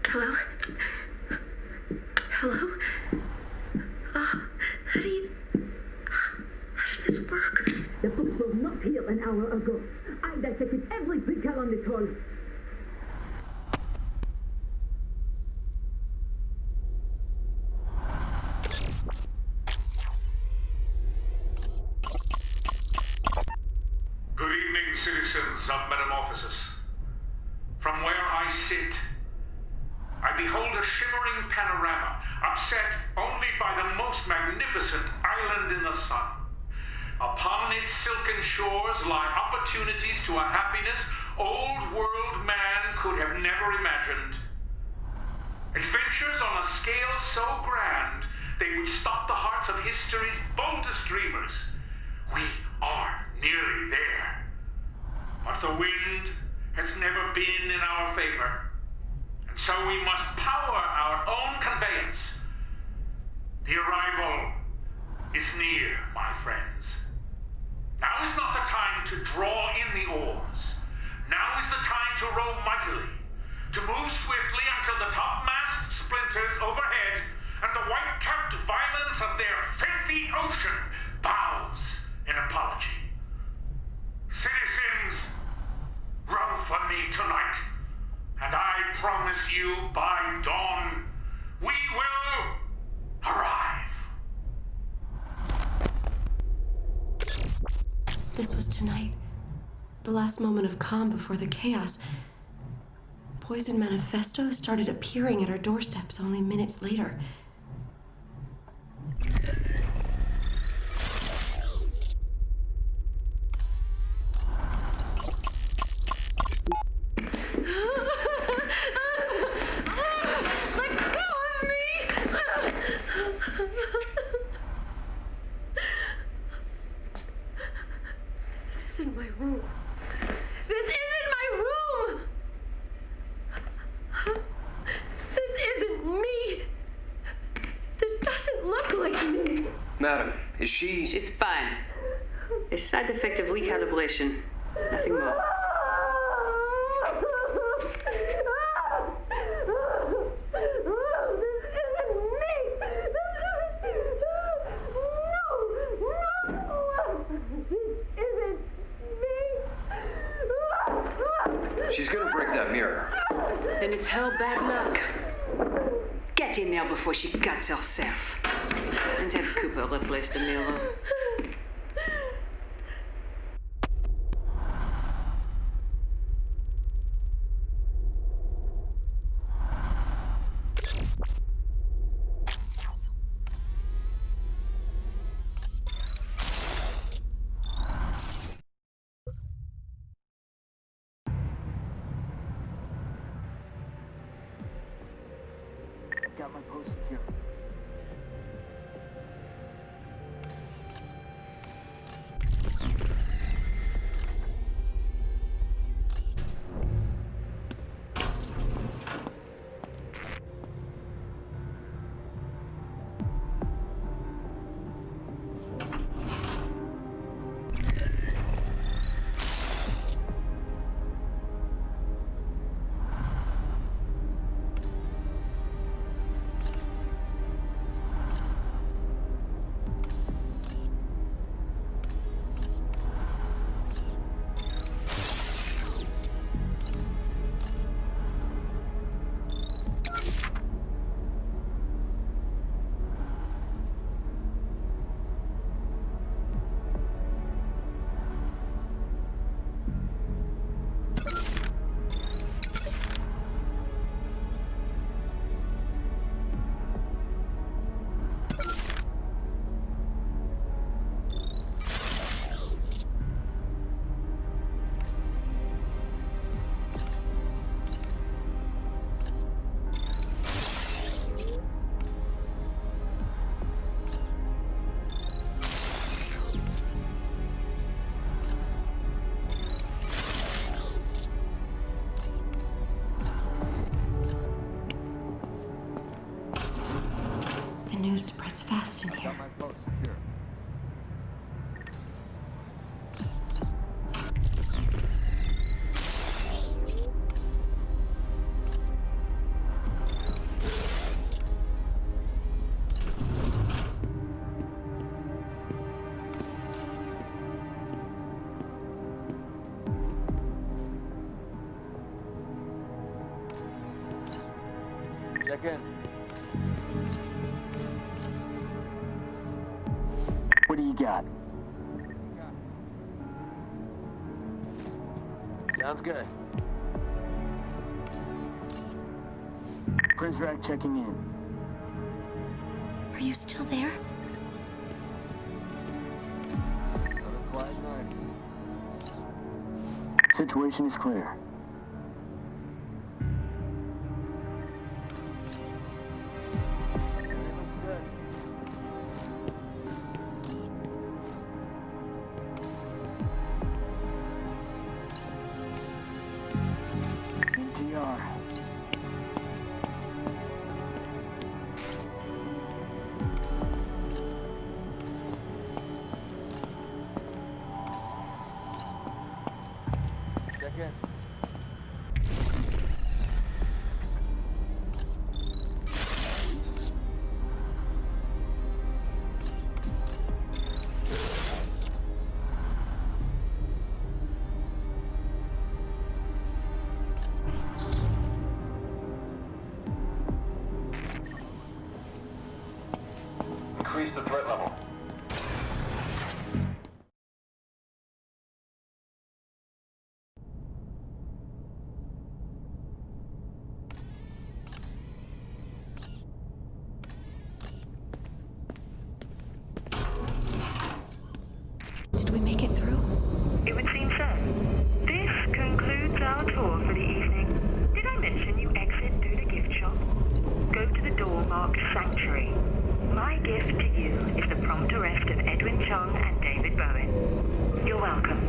Hello? Hello? How does this work? The books were not here an hour ago. I dissected every precal on this hall. Good evening, citizens of Metamorphosis. From where I sit, I behold a shimmering panorama, upset only by the most magnificent island in the sun. Upon its silken shores lie opportunities to a happiness old world man could have never imagined. Adventures on a scale so grand, they would stop the hearts of history's boldest dreamers. We are nearly there. But the wind has never been in our favor. And so we must power our own conveyance. The arrival is near, my friends. Now is not the time to draw in the oars. Now is the time to row mightily, to move swiftly until the topmast splinters overhead and the white-capped violence of their filthy ocean bows in apology. Citizens, row for me tonight, and I promise you by dawn, we will arrive. This was tonight. The last moment of calm before the chaos. Poison manifestos started appearing at our doorsteps only minutes later. This isn't my room. This isn't my room! This isn't me! This doesn't look like me! Madam, is she... She's fine. A side effect of recalibration. Nothing more. She's gonna break that mirror. Then it's her bad luck. Get in there before she cuts herself. And have Cooper replace the mirror. Got my post secure. It's fast in here. Check in. What do you got? Sounds good. Prizrak checking in. Are you still there? Another quiet night. Situation is clear. NTR. Check in. Increase the threat level. Did we make it through? It would seem so. This concludes our tour for the evening. Did I mention you exit through the gift shop? Go to the door marked Sanctuary. My gift to you is the prompt arrest of Edwin Chung and David Bowen. You're welcome.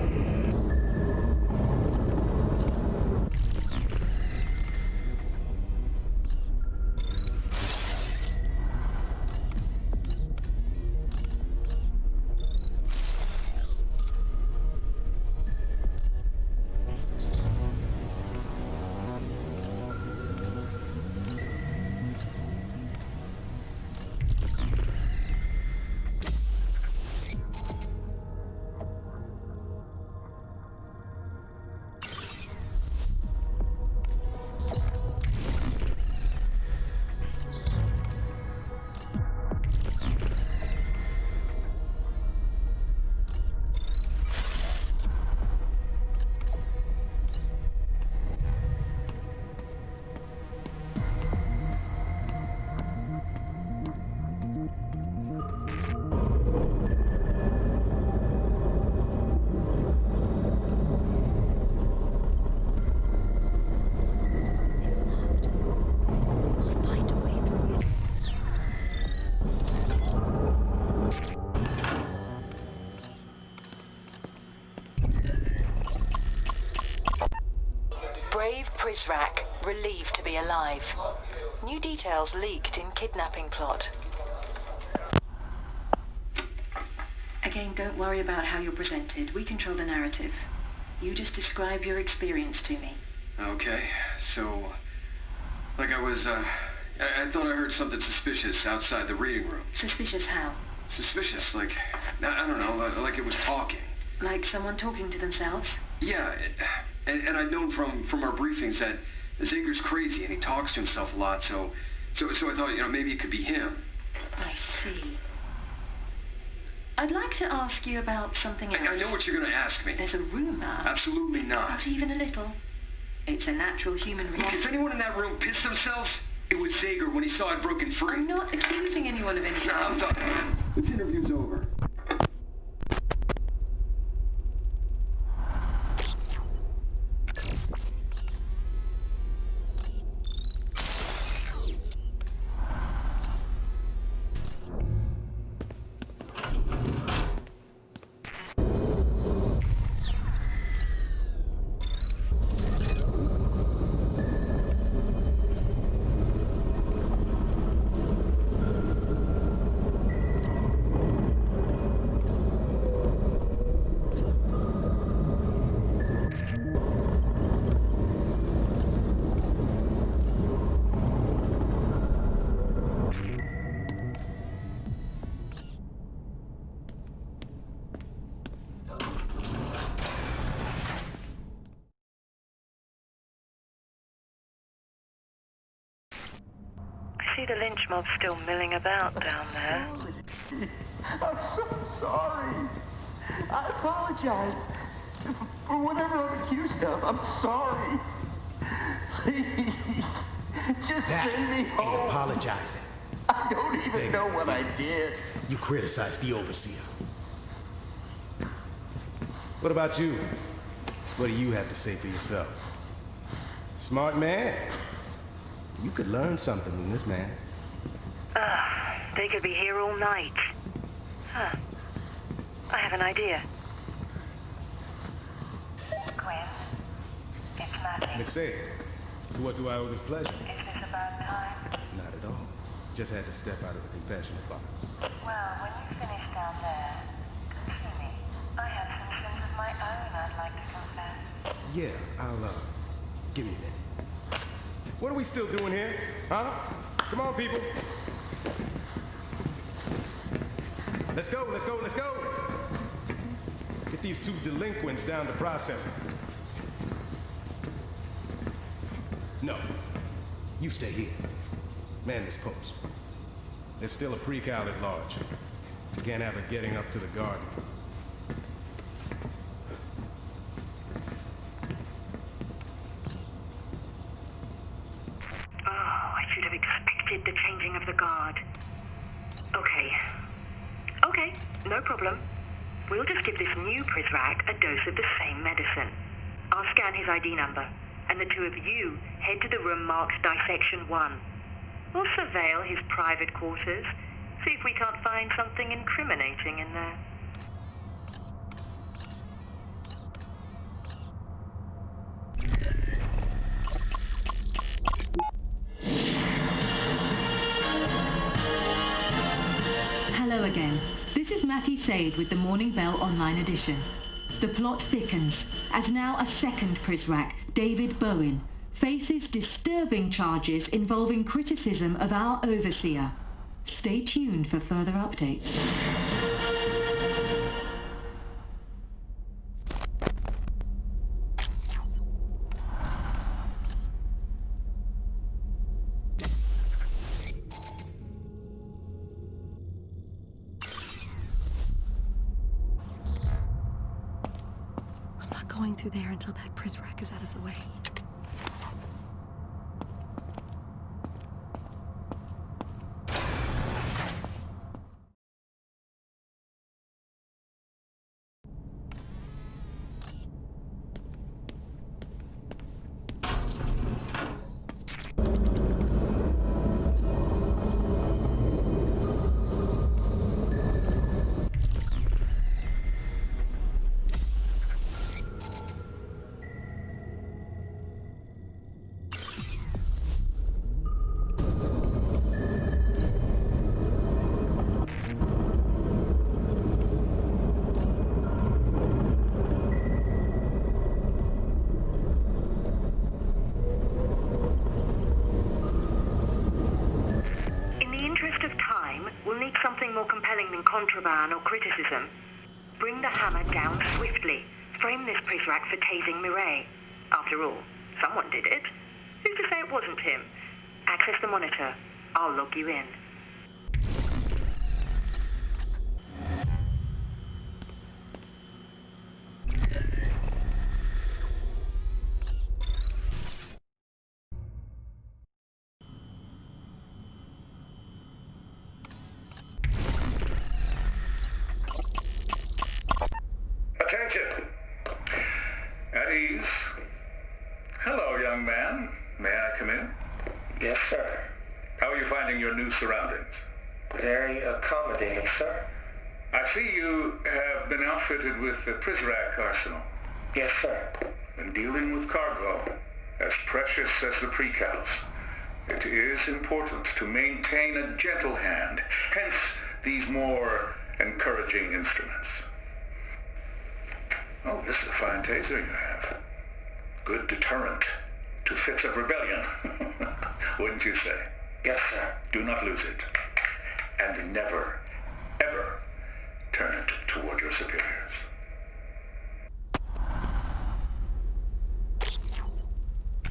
Brave Prizrak, relieved to be alive. New details leaked in kidnapping plot. Again, don't worry about how you're presented. We control the narrative. You just describe your experience to me. Okay, so... Like I thought I heard something suspicious outside the reading room. Suspicious how? Suspicious, like... I don't know, like it was talking. Like someone talking to themselves? Yeah, and I'd known from our briefings that Zager's crazy and he talks to himself a lot, so I thought, maybe it could be him. I see. I'd like to ask you about something else. I know what you're going to ask me. There's a rumor. Absolutely not. Not even a little. It's a natural human Look, reaction. if anyone in that room pissed themselves, it was Zager when he saw I'd broken free. I'm not accusing anyone of anything. Nah, I'm done. This interview's over. the lynch mob's still milling about down there. I'm so sorry. I apologize for whatever I'm accused of. I'm sorry. Please, just send me home. Ain't apologizing. I don't even know what I did. You criticized the overseer. What about you? What do you have to say for yourself? Smart man. You could learn something from this man. They could be here all night. Huh. I have an idea. Gwen, it's Matty. Miss Say, to what do I owe this pleasure? Is this about time? Not at all. Just had to step out of the confessional box. Well, when you finish down there, come see me. I have some sins of my own I'd like to confess. Yeah, I'll, give me a minute. What are we still doing here? Huh? Come on, people. Let's go, let's go, let's go. Get these two delinquents down to processing. No, you stay here. Man this post. There's still a pre-cal at large. You can't have her getting up to the garden. Oh, I should have expected the changing of the guard. Okay, no problem. We'll just give this new Prizrak a dose of the same medicine. I'll scan his ID number, and the two of you head to the room marked Dissection 1. We'll surveil his private quarters, see if we can't find something incriminating in there. Hello again. This is Matty Sade with the Morning Bell Online Edition. The plot thickens as now a second Prizrak, David Bowen, faces disturbing charges involving criticism of our overseer. Stay tuned for further updates. I'm not going through there until that Prizrak is out of the way. Contraband or criticism. Bring the hammer down swiftly. Frame this Prizrak for tasing Mireille. After all, someone did it. Who's to say it wasn't him? Access the monitor. I'll log you in. Attention! At ease. Hello, young man. May I come in? Yes, sir. How are you finding your new surroundings? Very accommodating, sir. I see you have been outfitted with the Prizrak arsenal. Yes, sir. In dealing with cargo, as precious as the precals, it is important to maintain a gentle hand, hence these more encouraging instruments. Oh, this is a fine taser you have. Good deterrent to fits of rebellion, wouldn't you say? Yes, sir. Do not lose it. And never, ever turn it toward your superiors.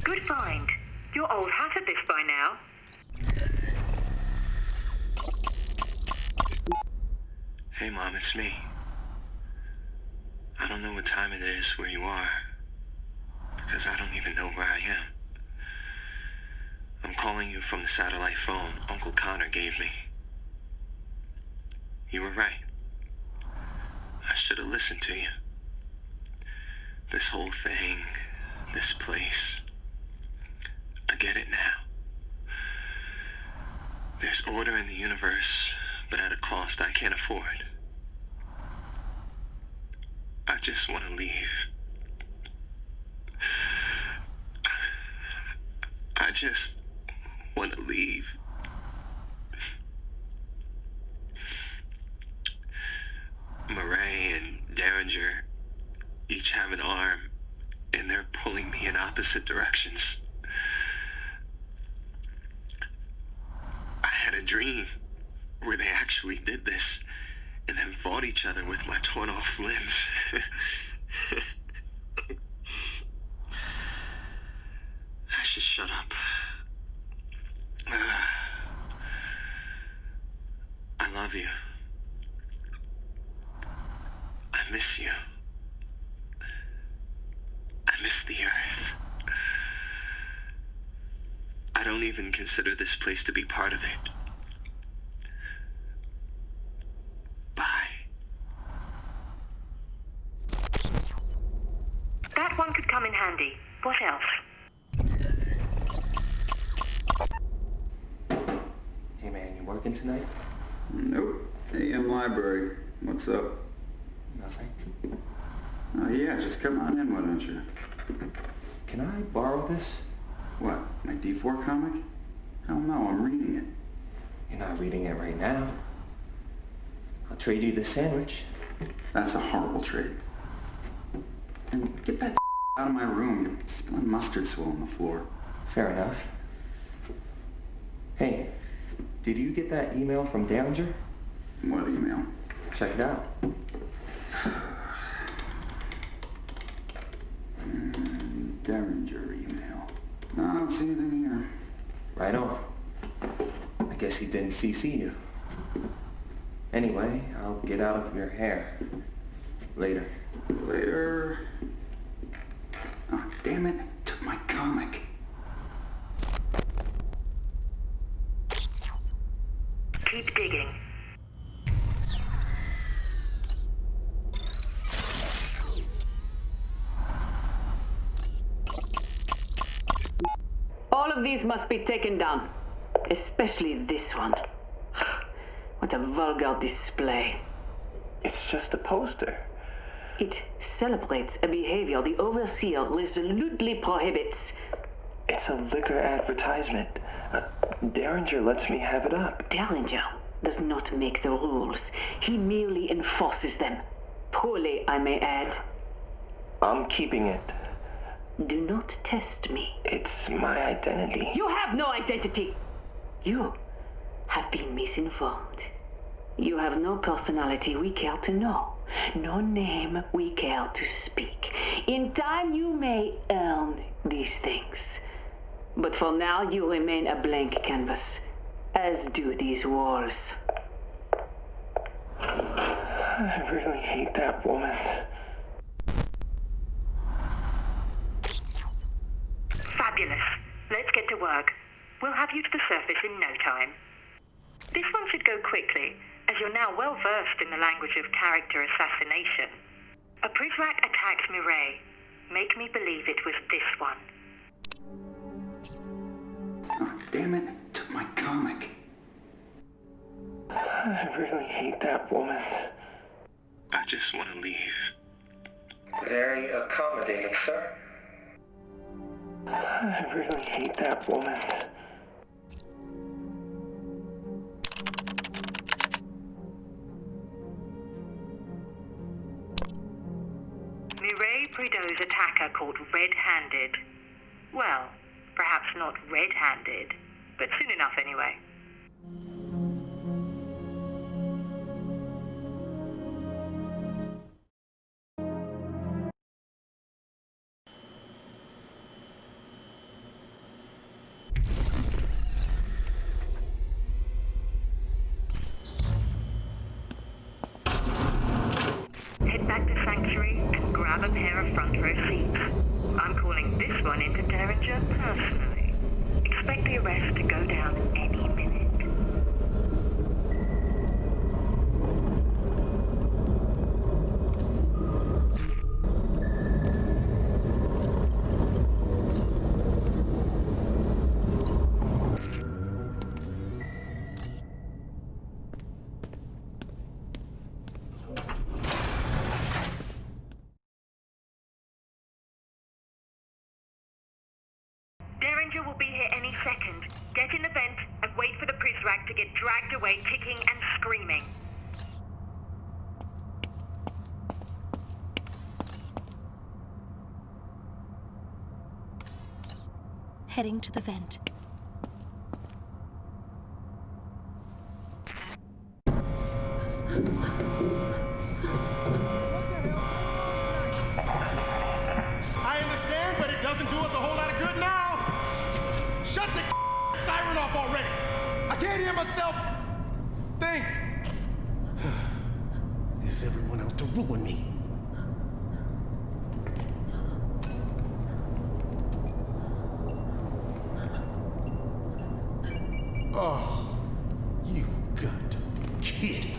Good find. You're old hat at this by now. Hey, Mom, it's me. I don't know what time it is where you are, because I don't even know where I am. I'm calling you from the satellite phone Uncle Connor gave me. You were right. I should have listened to you. This whole thing, this place, I get it now. There's order in the universe, but at a cost I can't afford. I just want to leave. I just want to leave. Murray and Derringer each have an arm, and they're pulling me in opposite directions. I had a dream where they actually did this and then fought each other with my torn off limbs. I should shut up. I love you. I miss you. I miss the earth. I don't even consider this place to be part of it. That one could come in handy. What else? Hey man, you working tonight? Nope. AM library. What's up? Nothing. Oh yeah, just come on in, why don't you? Can I borrow this? What, my D4 comic? Hell no, I'm reading it. You're not reading it right now. I'll trade you this sandwich. That's a horrible trade. And get that out of my room. You're spilling mustard swill on the floor. Fair enough. Hey, did you get that email from Derringer? What email? Check it out. Derringer email. No, I don't see anything here. Right on. I guess he didn't CC you. Anyway, I'll get out of your hair. Later. Later. Oh, damn it. Took my comic. Keep digging. All of these must be taken down. Especially this one. What a vulgar display. It's just a poster. It celebrates a behavior the overseer resolutely prohibits. It's a liquor advertisement. Derringer lets me have it up. Derringer does not make the rules. He merely enforces them. Poorly, I may add. I'm keeping it. Do not test me. It's my identity. You have no identity. You have been misinformed. You have no personality we care to know. No name we care to speak. In time you may earn these things. But for now you remain a blank canvas, as do these walls. I really hate that woman. Fabulous. Let's get to work. We'll have you to the surface in no time. This one should go quickly, as you're now well versed in the language of character assassination. A Prizrak attacked Mireille. Make me believe it was this one. Oh, damn it. Took my comic. I really hate that woman. I just want to leave. Very accommodating, sir. I really hate that woman. Mireille Prideaux's attacker called Red-Handed. Well, perhaps not red-handed, but soon enough anyway. run into Derringer personally. Expect the arrest to go down any minute. Derringer will be here any second. Get in the vent and wait for the Prizrak to get dragged away kicking and screaming. Heading to the vent. I understand, but it doesn't do us a whole lot of good now. Shut the siren off already. I can't hear myself think. Is everyone out to ruin me? Oh, you got to be kidding.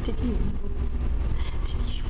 Did you know? Did you know?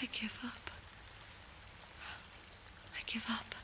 I give up. I give up.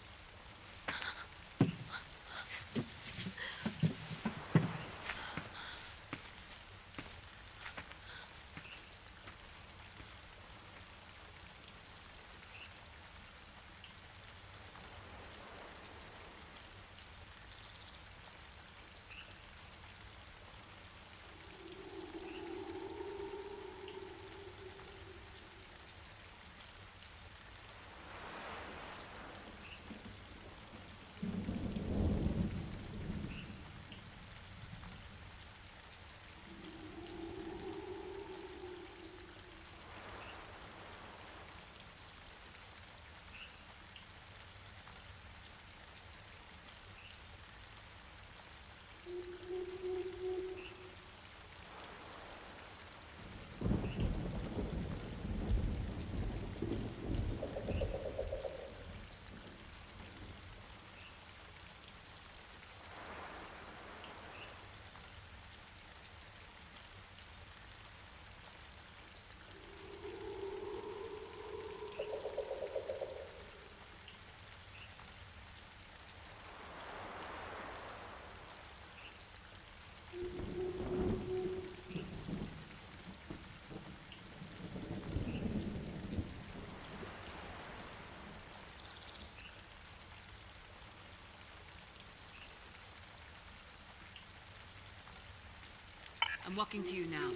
I'm walking to you now.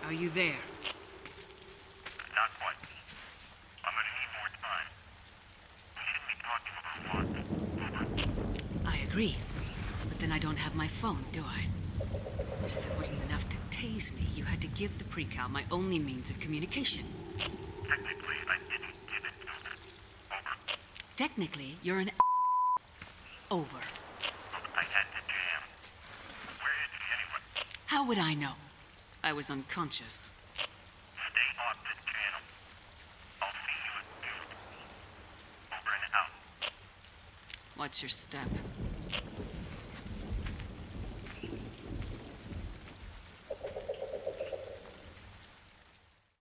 Are you there? Not quite. I'm gonna need more time. We shouldn't be talking over. I agree. But then I don't have my phone, do I? As if it wasn't enough to tase me, you had to give the pre-cal my only means of communication. Technically, I didn't give it to her. Over. Technically, you're an over. Look, I had to jam. Where is she anyway? How would I know? I was unconscious. Stay on this channel. I'll see you at noon. Over and out. What's your step?